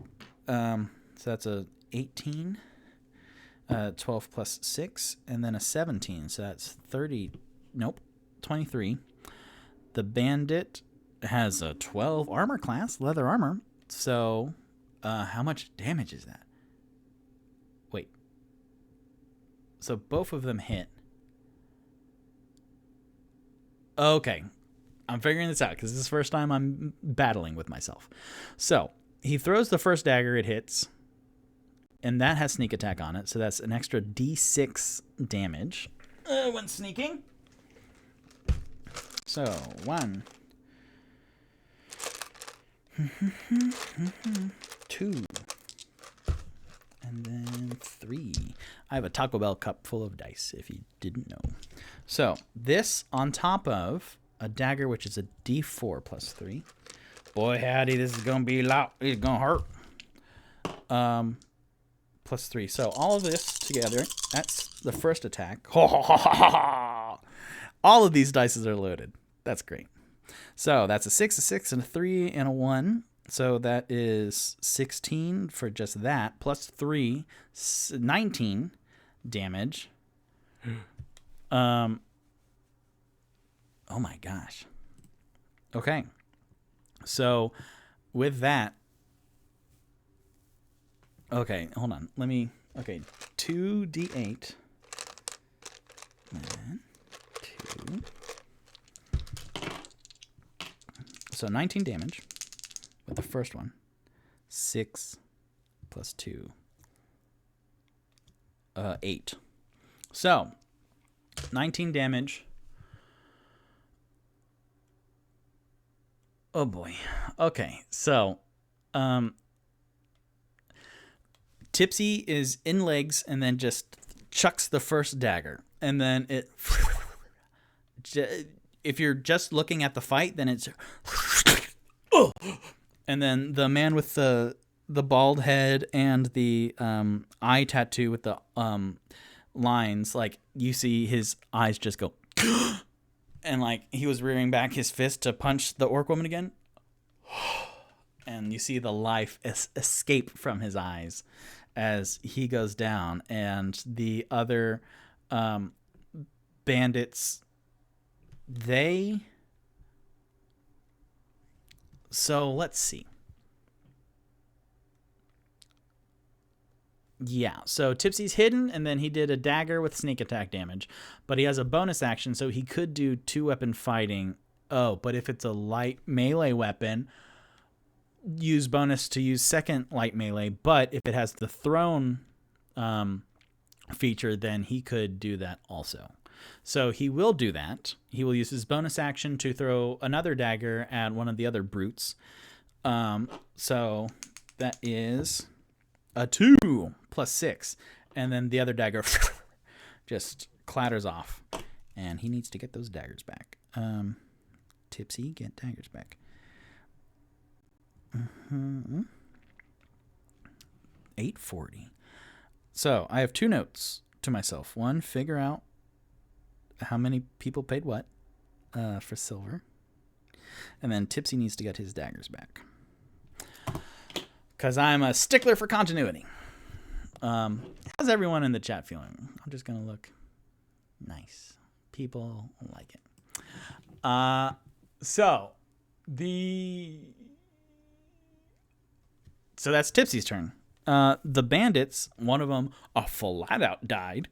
So that's a 18, 12 plus 6, and then a 17. So that's 30. Nope, 23. The bandit has a 12 armor class, leather armor. So how much damage is that? Wait. So both of them hit. Okay. I'm figuring this out because this is the first time I'm battling with myself. So he throws the first dagger, it hits, and that has sneak attack on it. So that's an extra D6 damage when sneaking. So 1, 2, and then 3. I have a Taco Bell cup full of dice, if you didn't know. So this on top of a dagger, which is a D4 plus 3. Boy, howdy, this is going to be loud. It's going to hurt. Plus 3. So all of this together, that's the first attack. All of these dice are loaded. That's great. So that's a 6, a 6, and a 3, and a 1. So that is 16 for just that. Plus 3, 19 damage. Oh my gosh. Okay. So with that. Okay, hold on. Let me. Okay, 2d8. And 2. So 19 damage with the first one. 6 plus 2. 8. So 19 damage. Oh boy. Okay, so Tipsy is in legs and then just chucks the first dagger. And then it... If you're just looking at the fight, then it's... And then the man with the bald head and the eye tattoo with the lines, like, you see his eyes just go... And, like, he was rearing back his fist to punch the orc woman again. And you see the life escape from his eyes as he goes down. And the other bandits, they... So, let's see. Yeah, so Tipsy's hidden, and then he did a dagger with sneak attack damage. But he has a bonus action, so he could do 2-weapon fighting. Oh, but if it's a light melee weapon, use bonus to use second light melee. But if it has the thrown feature, then he could do that also. So he will do that. He will use his bonus action to throw another dagger at one of the other brutes. So that is a 2 plus 6. And then the other dagger just clatters off. And he needs to get those daggers back. Tipsy, get daggers back. 840. So I have 2 notes to myself. One, figure out how many people paid what for silver. And then Tipsy needs to get his daggers back. Because I'm a stickler for continuity. How's everyone in the chat feeling? I'm just going to look nice. People like it. So that's Tipsy's turn. The bandits, one of them flat out died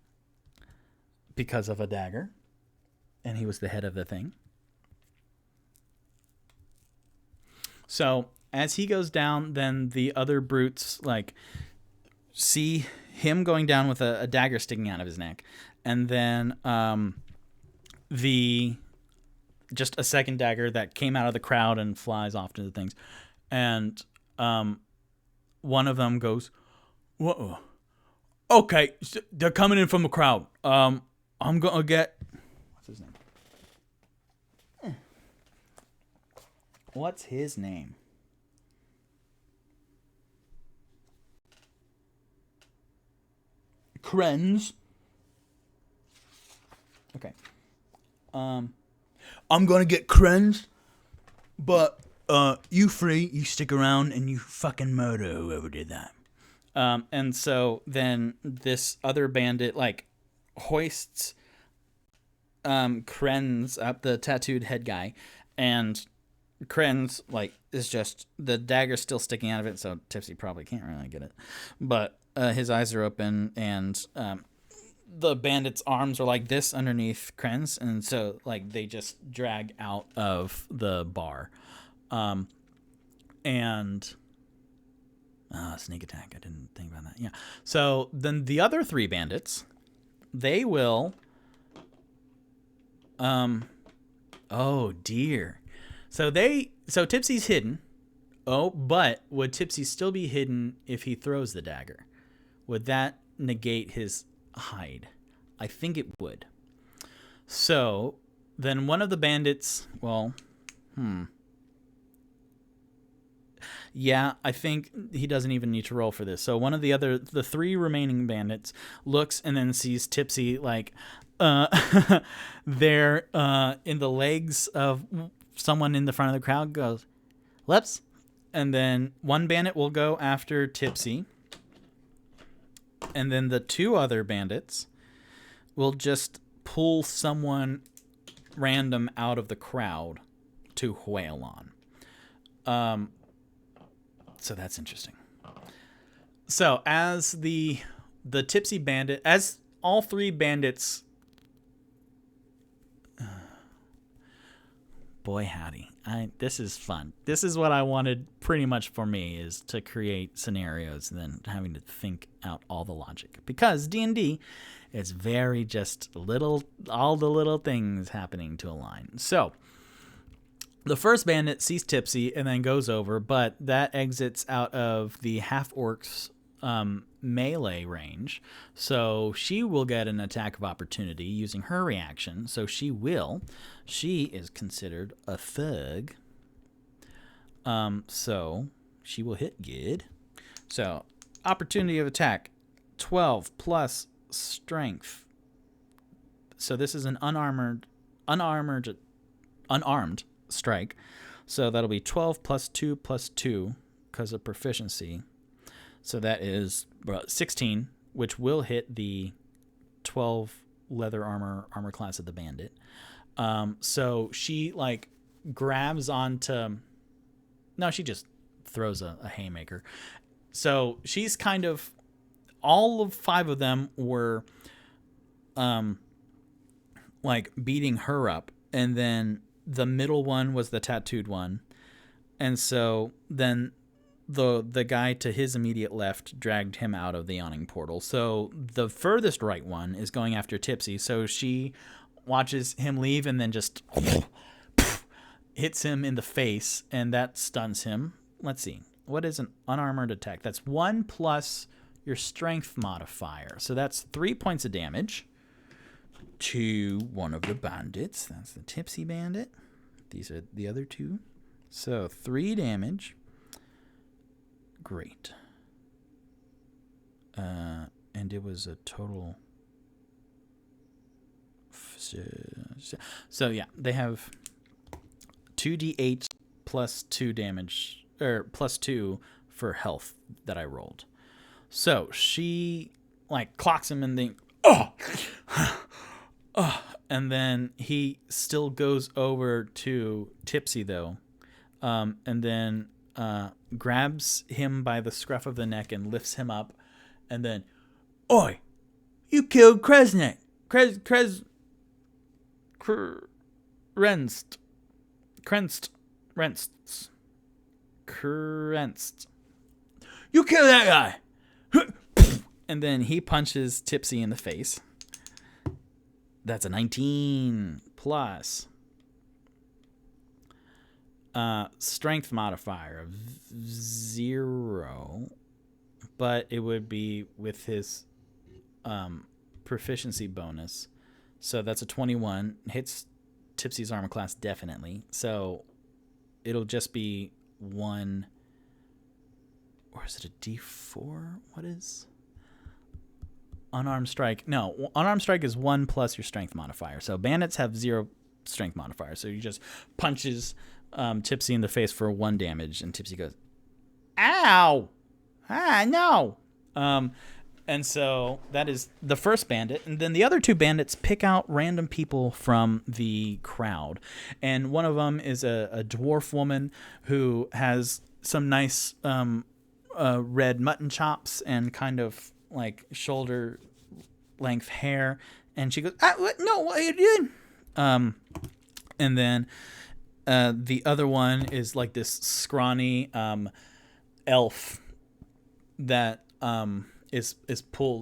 because of a dagger. And he was the head of the thing. So as he goes down, then the other brutes see him going down with a dagger sticking out of his neck. And then just a second dagger that came out of the crowd and flies off to the things. And one of them goes, whoa. Okay, so they're coming in from the crowd. I'm going to get... What's his name? What's his name? Krenz. Okay. I'm going to get Krenz, but you free, you stick around and you fucking murder whoever did that. And so then this other bandit hoists Krenz up, the tattooed head guy, and Krenz is just the dagger still sticking out of it, so Tipsy probably can't really get it, but his eyes are open, and the bandit's arms are like this underneath Krenz, and so they just drag out of the bar. And sneak attack, I didn't think about that. Yeah. So then the other 3 bandits, they will oh dear. So Tipsy's hidden. Oh, but would Tipsy still be hidden if he throws the dagger? Would that negate his hide? I think it would. So then one of the bandits, yeah, I think he doesn't even need to roll for this. So one of the 3 remaining bandits looks and then sees Tipsy there in the legs of someone in the front of the crowd, goes, "Let's." And then one bandit will go after Tipsy. And then the 2 other bandits will just pull someone random out of the crowd to wail on. So that's interesting. So as the Tipsy bandit, as all 3 bandits, boy howdy, this is fun. This is what I wanted pretty much for me, is to create scenarios and then having to think out all the logic. Because D&D is very just all the little things happening to align. So the first bandit sees Tipsy and then goes over, but that exits out of the half-orc's melee range. So she will get an attack of opportunity using her reaction. So she is considered a thug. So she will hit good. So opportunity of attack, 12 plus strength. So this is an unarmed strike. So that'll be 12 plus 2 plus 2 because of proficiency. So that is 16, which will hit the 12 leather armor class of the bandit. So she grabs onto... No, she just throws a haymaker. So she's kind of... All of 5 of them were beating her up. And then the middle one was the tattooed one. And so then the guy to his immediate left dragged him out of the yawning portal. So the furthest right one is going after Tipsy. So she watches him leave and then just hits him in the face, and that stuns him. Let's see. What is an unarmored attack? That's 1 plus your strength modifier. So that's 3 points of damage to one of the bandits. That's the Tipsy bandit. These are the other two. So 3 damage. Great. And it was a total... So yeah, they have 2d8 plus 2 damage, or plus 2 for health that I rolled. So she like clocks him and then and then he still goes over to Tipsy though, and then grabs him by the scruff of the neck and lifts him up, and then, "Oi, you killed Kresnik. Krenst. You kill that guy." And then he punches Tipsy in the face. That's a 19 plus strength modifier of 0, but it would be with his proficiency bonus. So that's a 21. Hits Tipsy's armor class definitely. So it'll just be 1, or is it a D4? What is unarmed strike? No, unarmed strike is 1 plus your strength modifier. So bandits have 0 strength modifier. So you just punches Tipsy in the face for 1 damage, and Tipsy goes, "Ow! Ah, no!" And so that is the first bandit. And then the other 2 bandits pick out random people from the crowd. And one of them is a dwarf woman who has some nice red mutton chops and kind of like shoulder length hair. And she goes, "No, what are you doing?" And then the other one is like this scrawny elf that is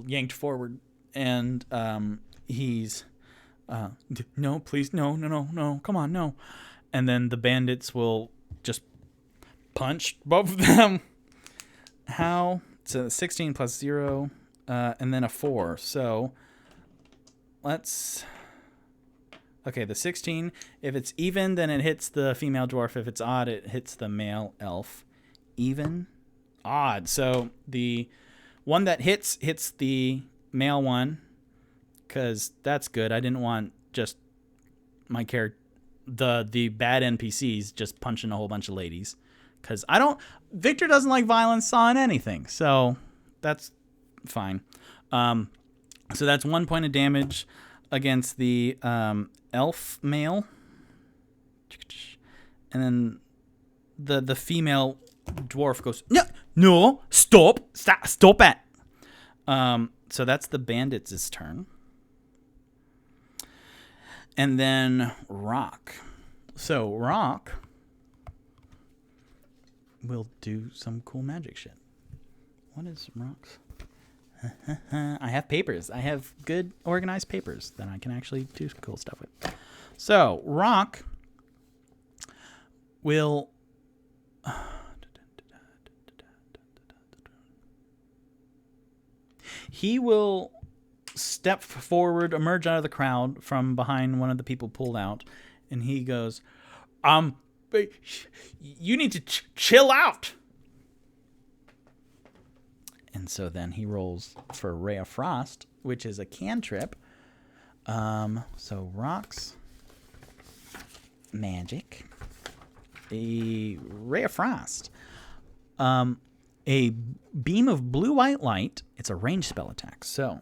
yanked forward, and he's "No, please, no, come on, no." And then the bandits will just punch both of them. How? So 16 plus 0, and then a 4. So okay, the 16, if it's even, then it hits the female dwarf. If it's odd, it hits the male elf. Even, odd. So the one that hits the male one, because that's good. I didn't want just my character, the bad NPCs, just punching a whole bunch of ladies. Because Victor doesn't like violence on anything, so that's fine. So that's 1 point of damage against the elf male. And then the female dwarf goes, no, stop it. So that's the bandits' turn. And then Rock. So Rock will do some cool magic shit. What is Rock's? I have papers. I have good organized papers that I can actually do cool stuff with. So Rock will step forward, emerge out of the crowd from behind one of the people pulled out, and he goes, "You need to chill out." And so then he rolls for Ray of Frost, which is a cantrip. So Rock's magic, a Ray of Frost, a beam of blue-white light. It's a ranged spell attack. So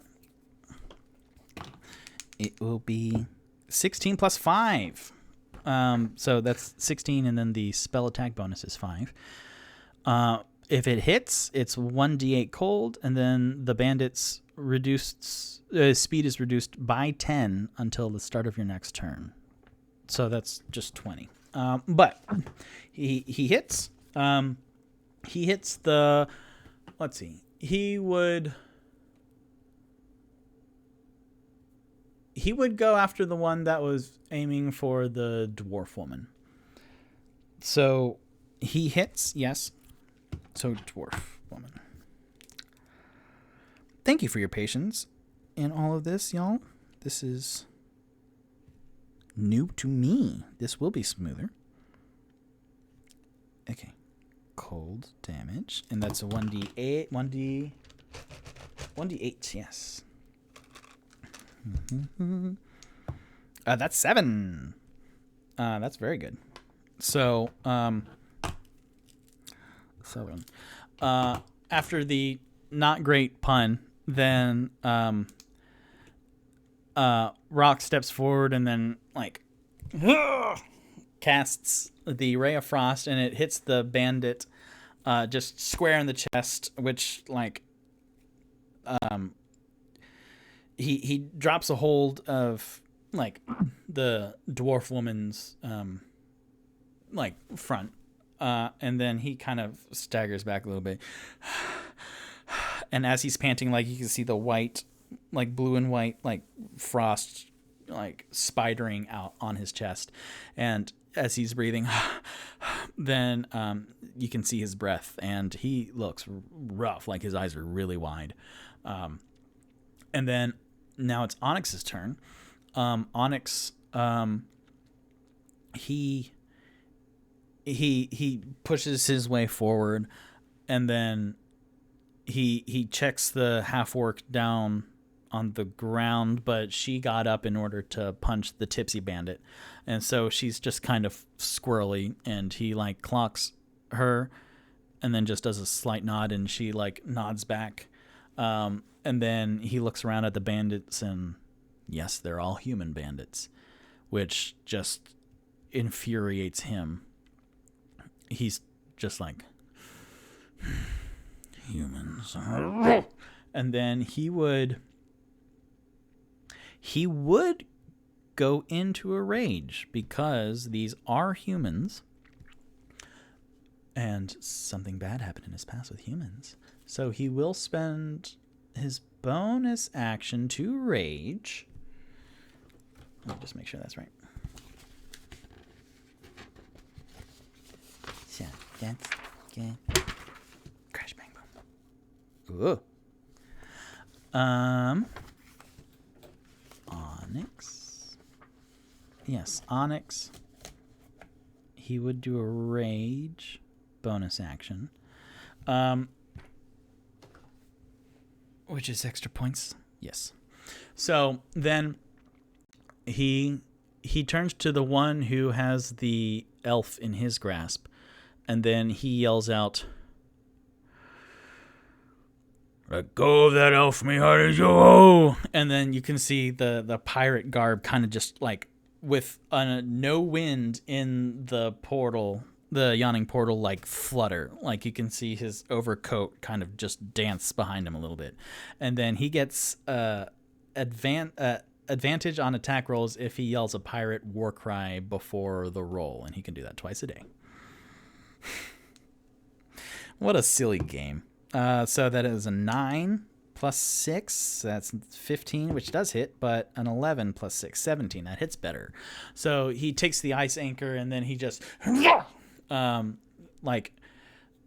it will be 16 plus 5. So that's 16, and then the spell attack bonus is 5. If it hits, it's 1d8 cold, and then the bandit's speed is reduced by 10 until the start of your next turn. So that's just 20. But he hits. he hits the... Let's see. He would go after the one that was aiming for the dwarf woman. So he hits, yes. So dwarf woman. Thank you for your patience in all of this, y'all. This is new to me. This will be smoother. Okay. Cold damage. And that's a 1d8. 1d8, yes. That's 7. That's very good. So, 7. After the not great pun, then Rock steps forward and then casts the Ray of Frost, and it hits the bandit just square in the chest, which he drops a hold of the dwarf woman's front, and then he kind of staggers back a little bit, and as he's panting, you can see the white, blue and white frost spidering out on his chest, and as he's breathing, then you can see his breath, and he looks rough, his eyes are really wide. And then now it's Onyx's turn. Onyx, he pushes his way forward, and then he checks the half-orc down on the ground, but she got up in order to punch the tipsy bandit, and so she's just kind of squirrely, and he clocks her and then just does a slight nod, and she nods back, and then he looks around at the bandits, and yes, they're all human bandits, which just infuriates him. He's just humans. And then he would go into a rage because these are humans, and something bad happened in his past with humans. So he will spend his bonus action to rage. Let me just make sure that's right. So that's good. Crash, bang, boom. Ooh. Onyx. Yes, Onyx. He would do a rage bonus action. Which is extra points. Yes. So then he turns to the one who has the elf in his grasp, and then he yells out, "Let go of that elf, me heart is yo!" And then you can see the pirate garb kind of just with no wind in the portal, the yawning portal, flutter. You can see his overcoat kind of just dance behind him a little bit. And then he gets advantage on attack rolls if he yells a pirate war cry before the roll, and he can do that twice a day. What a silly game. So that is a 9 plus 6. That's 15, which does hit, but an 11 plus 6, 17. That hits better. So he takes the ice anchor, and then he just... oh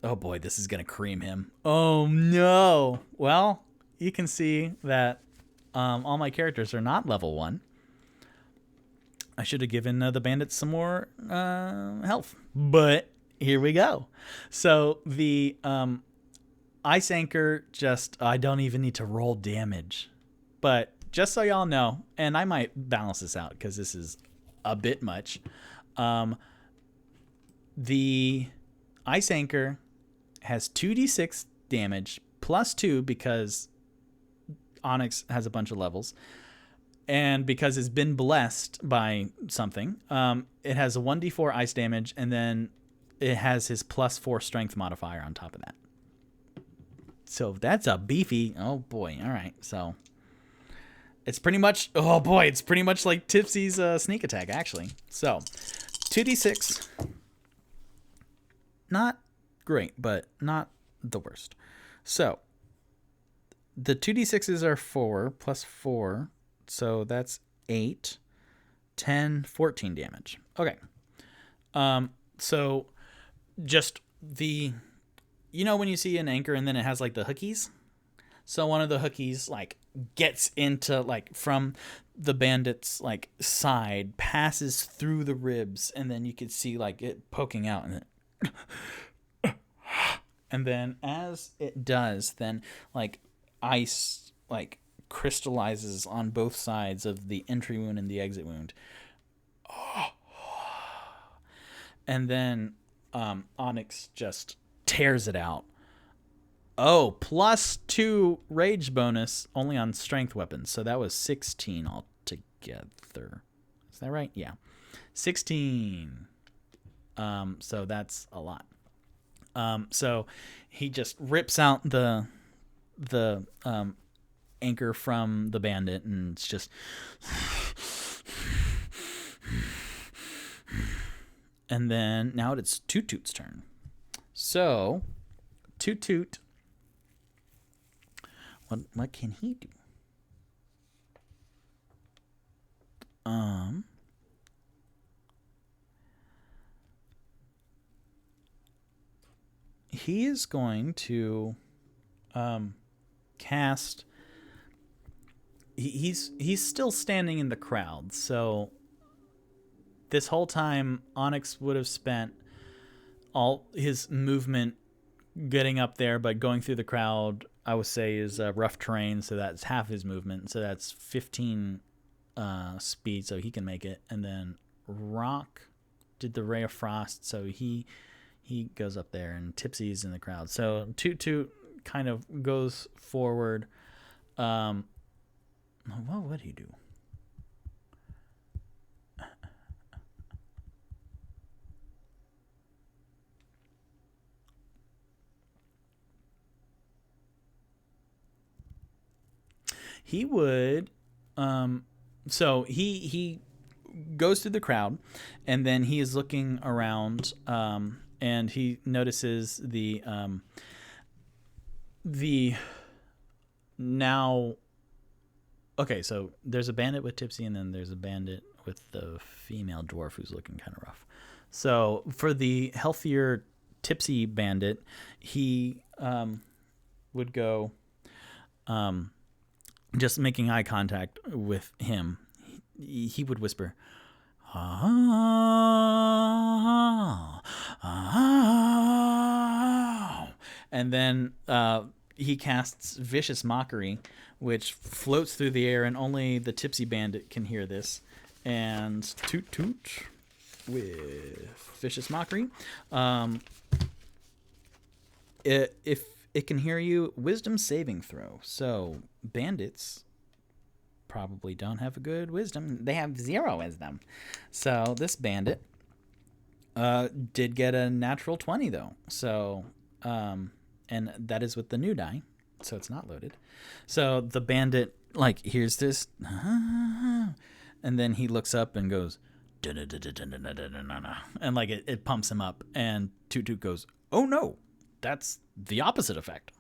boy, this is going to cream him. Oh, no. Well, you can see that all my characters are not level 1. I should have given the bandits some more health, but here we go. So the ice anchor I don't even need to roll damage, but just so y'all know, and I might balance this out because this is a bit much, the ice anchor has 2d6 damage plus 2 because Onyx has a bunch of levels, and because it's been blessed by something, it has a 1d4 ice damage, and then it has his plus 4 strength modifier on top of that. So that's a beefy... Oh, boy. All right. So it's pretty much... Oh, boy. It's pretty much like Tipsy's sneak attack, actually. So 2d6. Not great, but not the worst. So the 2d6s are 4 plus 4, so that's 8, 10, 14 damage. Okay. So just the, when you see an anchor and then it has like the hookies? So one of the hookies like gets into like from the bandit's like side, passes through the ribs, and then you could see like it poking out, and then as it does, then like ice like crystallizes on both sides of the entry wound and the exit wound. And then Onyx just tears it out. Oh, plus 2 rage bonus only on strength weapons. So that was 16 altogether. Is that right? Yeah. 16. So that's a lot. So he just rips out the anchor from the bandit, and it's just... And then now it's Toot Toot's turn. So Toot Toot, what can he do? He is going to cast. He's still standing in the crowd, so this whole time Onyx would have spent all his movement getting up there, but going through the crowd, I would say, is rough terrain, so that's half his movement. So that's 15 speed, so he can make it. And then Rock did the Ray of Frost, so he goes up there, and Tipsy's in the crowd. So Toot Toot kind of goes forward. What would he do? He would, so he goes through the crowd, and then he is looking around, and he notices the now. Okay, so there's a bandit with Tipsy, and then there's a bandit with the female dwarf who's looking kind of rough. So for the healthier Tipsy bandit, he would go. Just making eye contact with him, he would whisper, and then he casts Vicious Mockery, which floats through the air, and only the Tipsy bandit can hear this. And Toot Toot with Vicious Mockery. If it can hear you, wisdom saving throw. So bandits probably don't have a good wisdom. They have 0 wisdom. So this bandit did get a natural 20 though. So and that is with the new die, so it's not loaded. So the bandit like hears this, and then he looks up and goes, and like it pumps him up, and Toot Toot goes, "Oh no, that's the opposite effect."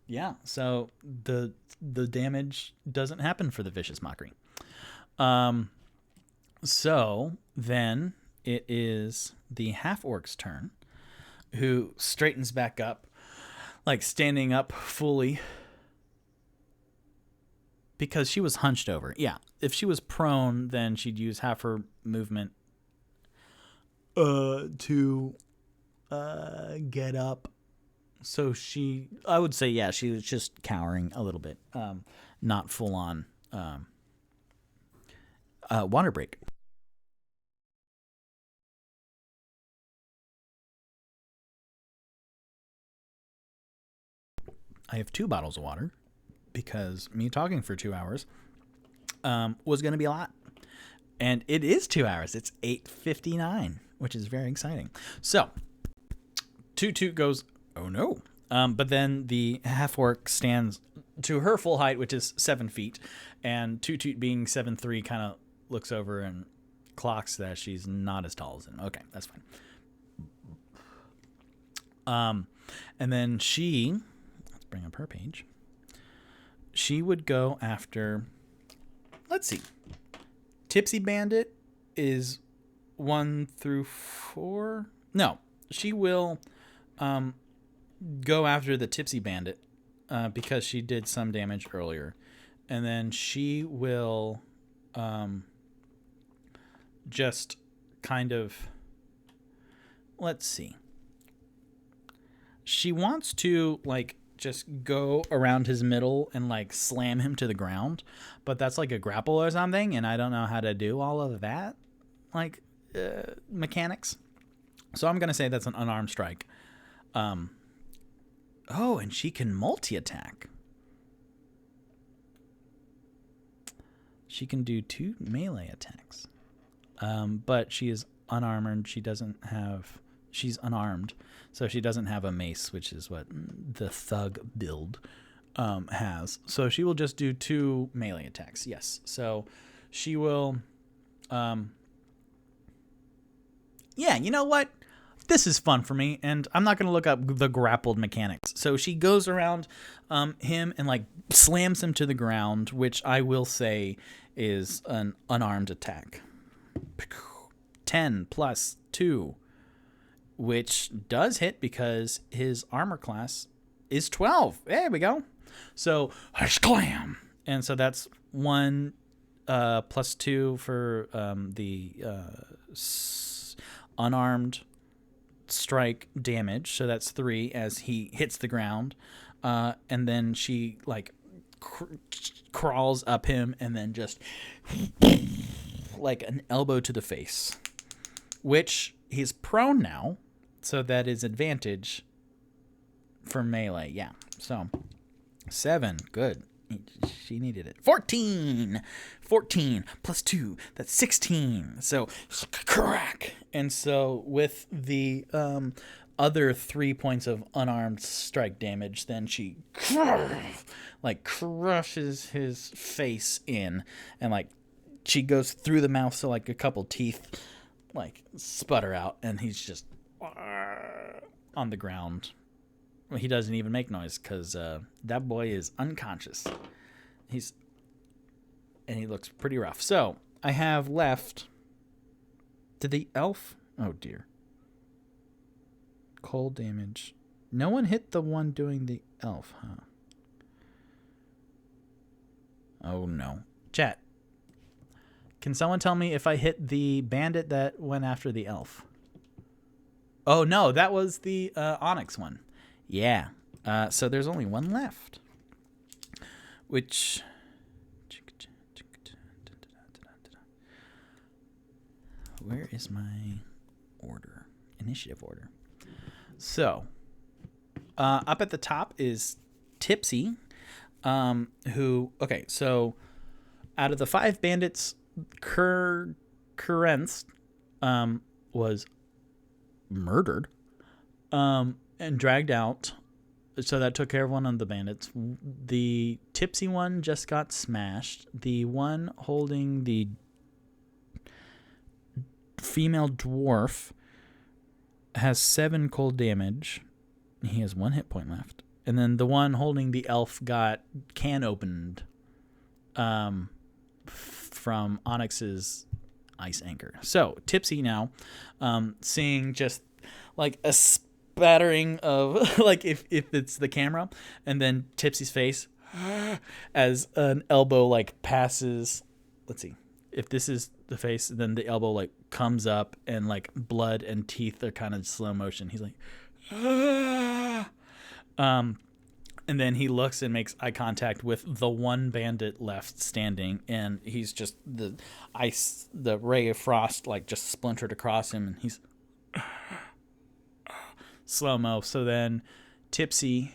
Yeah, so the damage doesn't happen for the Vicious Mockery. So then it is the half-orc's turn, who straightens back up, like standing up fully, because she was hunched over. Yeah, if she was prone, then she'd use half her movement to get up. So I would say, yeah, she was just cowering a little bit, not full on water break. I have 2 bottles of water because me talking for 2 hours was going to be a lot. And it is 2 hours. It's 8:59, which is very exciting. So Toot Toot goes, "Oh no." But then the half-orc stands to her full height, which is 7 feet. And Toot Toot, being 7'3", kind of looks over and clocks that she's not as tall as him. Okay, that's fine. And then let's bring up her page. She would go after, let's see, Tipsy Bandit is 1 through 4. No, she will go after the Tipsy Bandit because she did some damage earlier. And then she will just kind of, let's see. She wants to, like, just go around his middle and, like, slam him to the ground. But that's like a grapple or something, and I don't know how to do all of that, like, mechanics. So I'm going to say that's an unarmed strike. Oh, and she can multi-attack. She can do 2 melee attacks. But she is unarmored. She's unarmed. So she doesn't have a mace, which is what the thug build has. So she will just do 2 melee attacks. Yes. So she will... yeah, you know what? This is fun for me, and I'm not going to look up the grappled mechanics. So she goes around him and, like, slams him to the ground, which I will say is an unarmed attack. 10 plus 2, which does hit because his armor class is 12. There we go. So, clam! And so that's 1 plus 2 for the unarmed strike damage. So that's 3 as he hits the ground. And then she, like, crawls up him and then just like an elbow to the face, which he's prone now, so that is advantage for melee. Yeah, so 7, good. She needed it. 14 plus 2, that's 16. So crack. And so with the other 3 points of unarmed strike damage, then she like crushes his face in, and like she goes through the mouth, so like a couple teeth like sputter out, and he's just on the ground. Well, he doesn't even make noise because that boy is unconscious. And he looks pretty rough. So I have left. Did the elf? Oh dear. Cold damage. No one hit the one doing the elf, huh? Oh no. Chat. Can someone tell me if I hit the bandit that went after the elf? Oh no, that was the Onyx one. Yeah. So there's only one left. Which... Where is my order? Initiative order. So, up at the top is Tipsy, who... Okay, so out of the 5 bandits, Kurenz was murdered and dragged out. So that took care of one of the bandits. The Tipsy one just got smashed. The one holding the female dwarf has 7 cold damage. He has 1 hit point left. And then the one holding the elf got can opened from Onyx's ice anchor. So Tipsy now, seeing just like a spattering of like if it's the camera, and then Tipsy's face as an elbow like passes. Let's see. If this is the face, then the elbow like comes up and like blood and teeth are kind of slow motion. He's like, and then he looks and makes eye contact with the one bandit left standing, and he's just the ray of frost like just splintered across him, and he's slow mo. So then Tipsy,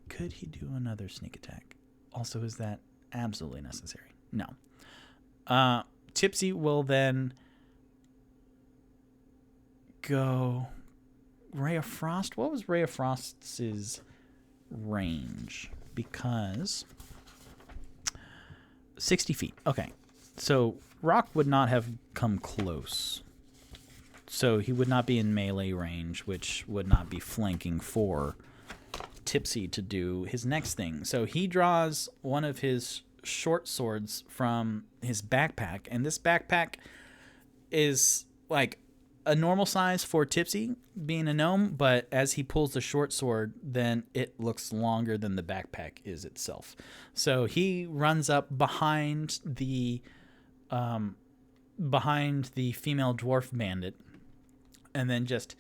could he do another sneak attack? Also, is that absolutely necessary? No. Tipsy will then go Ray of Frost. What was Ray of Frost's range? Because 60 feet. Okay. So rock would not have come close. So he would not be in melee range, which would not be flanking for Tipsy to do his next thing. So he draws one of his short swords from his backpack, and this backpack is like a normal size for Tipsy being a gnome, but as he pulls the short sword, then it looks longer than the backpack is itself. So he runs up behind the female dwarf bandit, and then just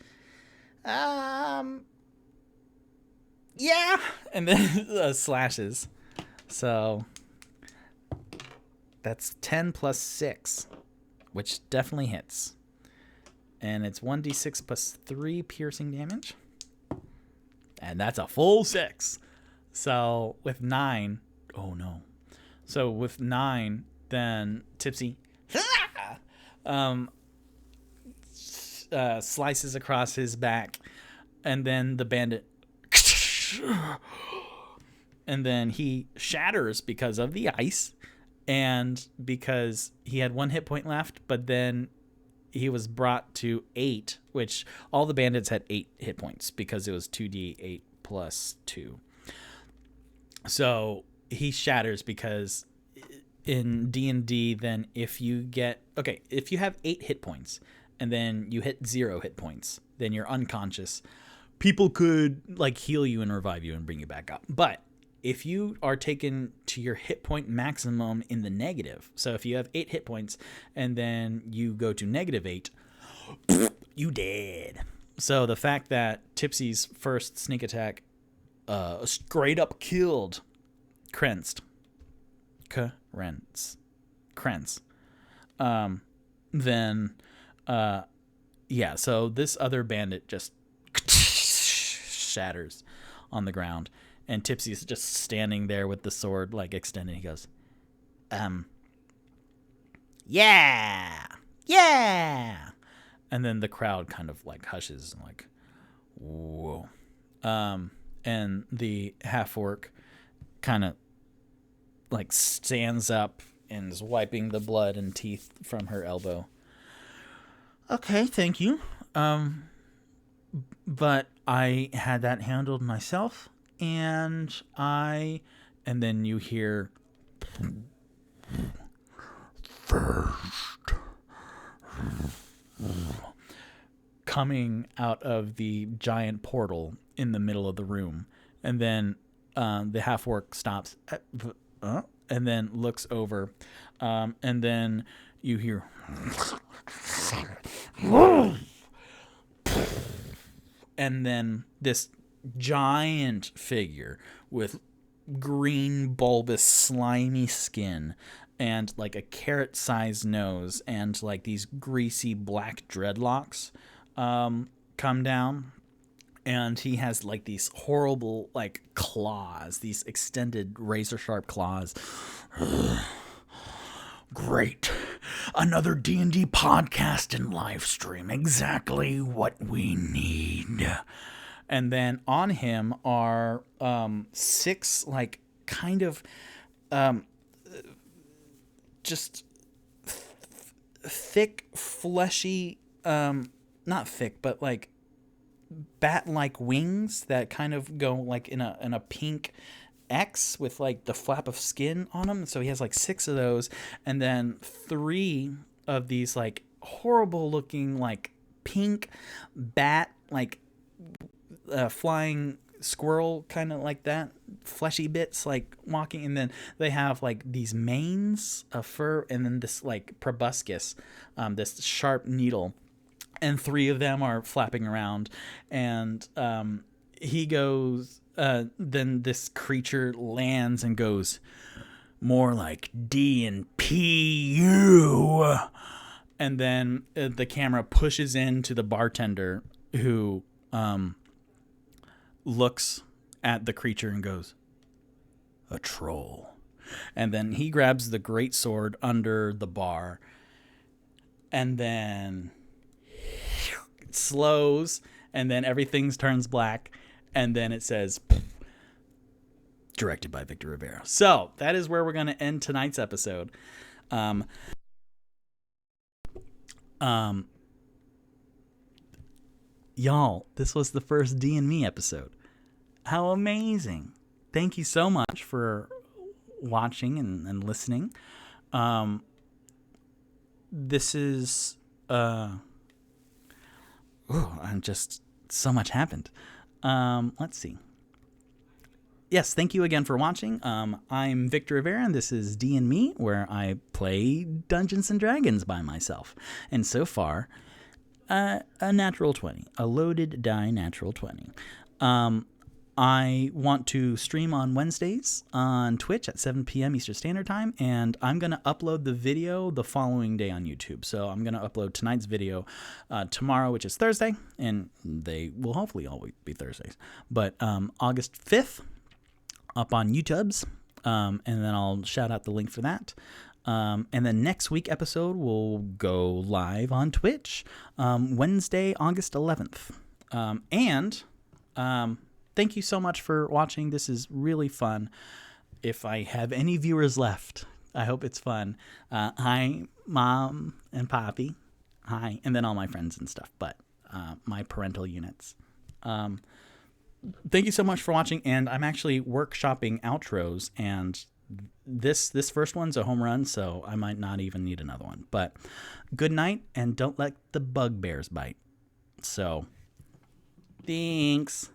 yeah, and then slashes. So that's 10 plus 6, which definitely hits. And it's 1d6 plus 3 piercing damage. And that's a full 6. So with 9, oh no. So with 9, then Tipsy slices across his back. And then the bandit, and then he shatters because of the ice. And because he had 1 hit point left, but then he was brought to 8, which all the bandits had 8 hit points because it was 2d8 plus 2. So he shatters because in D&D, then if you have 8 hit points and then you hit 0 hit points, then you're unconscious. People could like heal you and revive you and bring you back up. But if you are taken to your hit point maximum in the negative, so if you have 8 hit points and then you go to -8, you dead. So the fact that Tipsy's first sneak attack straight up killed Krenz. Then so this other bandit just shatters on the ground. And Tipsy's just standing there with the sword, like, extended. He goes, yeah. And then the crowd kind of, like, hushes and, like, whoa. And the half-orc kind of, like, stands up and is wiping the blood and teeth from her elbow. Okay, thank you. But I had that handled myself. And then you hear first coming out of the giant portal in the middle of the room. And then the half-orc stops and then looks over. And then you hear and then this giant figure with green, bulbous, slimy skin and like a carrot-sized nose and like these greasy black dreadlocks come down. And he has like these horrible like claws, these extended razor-sharp claws. Great. Another D&D podcast and live stream. Exactly what we need. And then on him are 6 like kind of just thick, fleshy, not thick, but like bat-like wings that kind of go like in a pink X with like the flap of skin on them. So he has like 6 of those, and then 3 of these like horrible looking like pink bat like flying squirrel kind of like that fleshy bits like walking. And then they have like these manes of fur, and then this like proboscis, this sharp needle, and 3 of them are flapping around. And he goes then this creature lands and goes, more like D&PU. And then the camera pushes into the bartender who looks at the creature and goes, a troll. And then he grabs the greatsword under the bar, and then it slows, and then everything turns black, and then it says, directed by Victor Rivera. So that is where we're going to end tonight's episode. Y'all, this was the first D&Me episode. How amazing. Thank you so much for watching and listening. This is I'm just so much happened. Let's see. Yes, thank you again for watching. I'm Victor Rivera, and this is D&Me, where I play Dungeons and Dragons by myself. And so far, a natural 20, a loaded die natural 20. I want to stream on Wednesdays on Twitch at 7 p.m. Eastern Standard Time, and I'm going to upload the video the following day on YouTube. So I'm going to upload tonight's video tomorrow, which is Thursday, and they will hopefully always be Thursdays. But August 5th, up on YouTube's, and then I'll shout out the link for that. And then next week episode will go live on Twitch Wednesday, August 11th. Thank you so much for watching. This is really fun. If I have any viewers left, I hope it's fun. Hi, Mom and Poppy. Hi. And then all my friends and stuff, but my parental units. Thank you so much for watching, and I'm actually workshopping outros, and this first one's a home run, so I might not even need another one. But good night, and don't let the bugbears bite. So, thanks.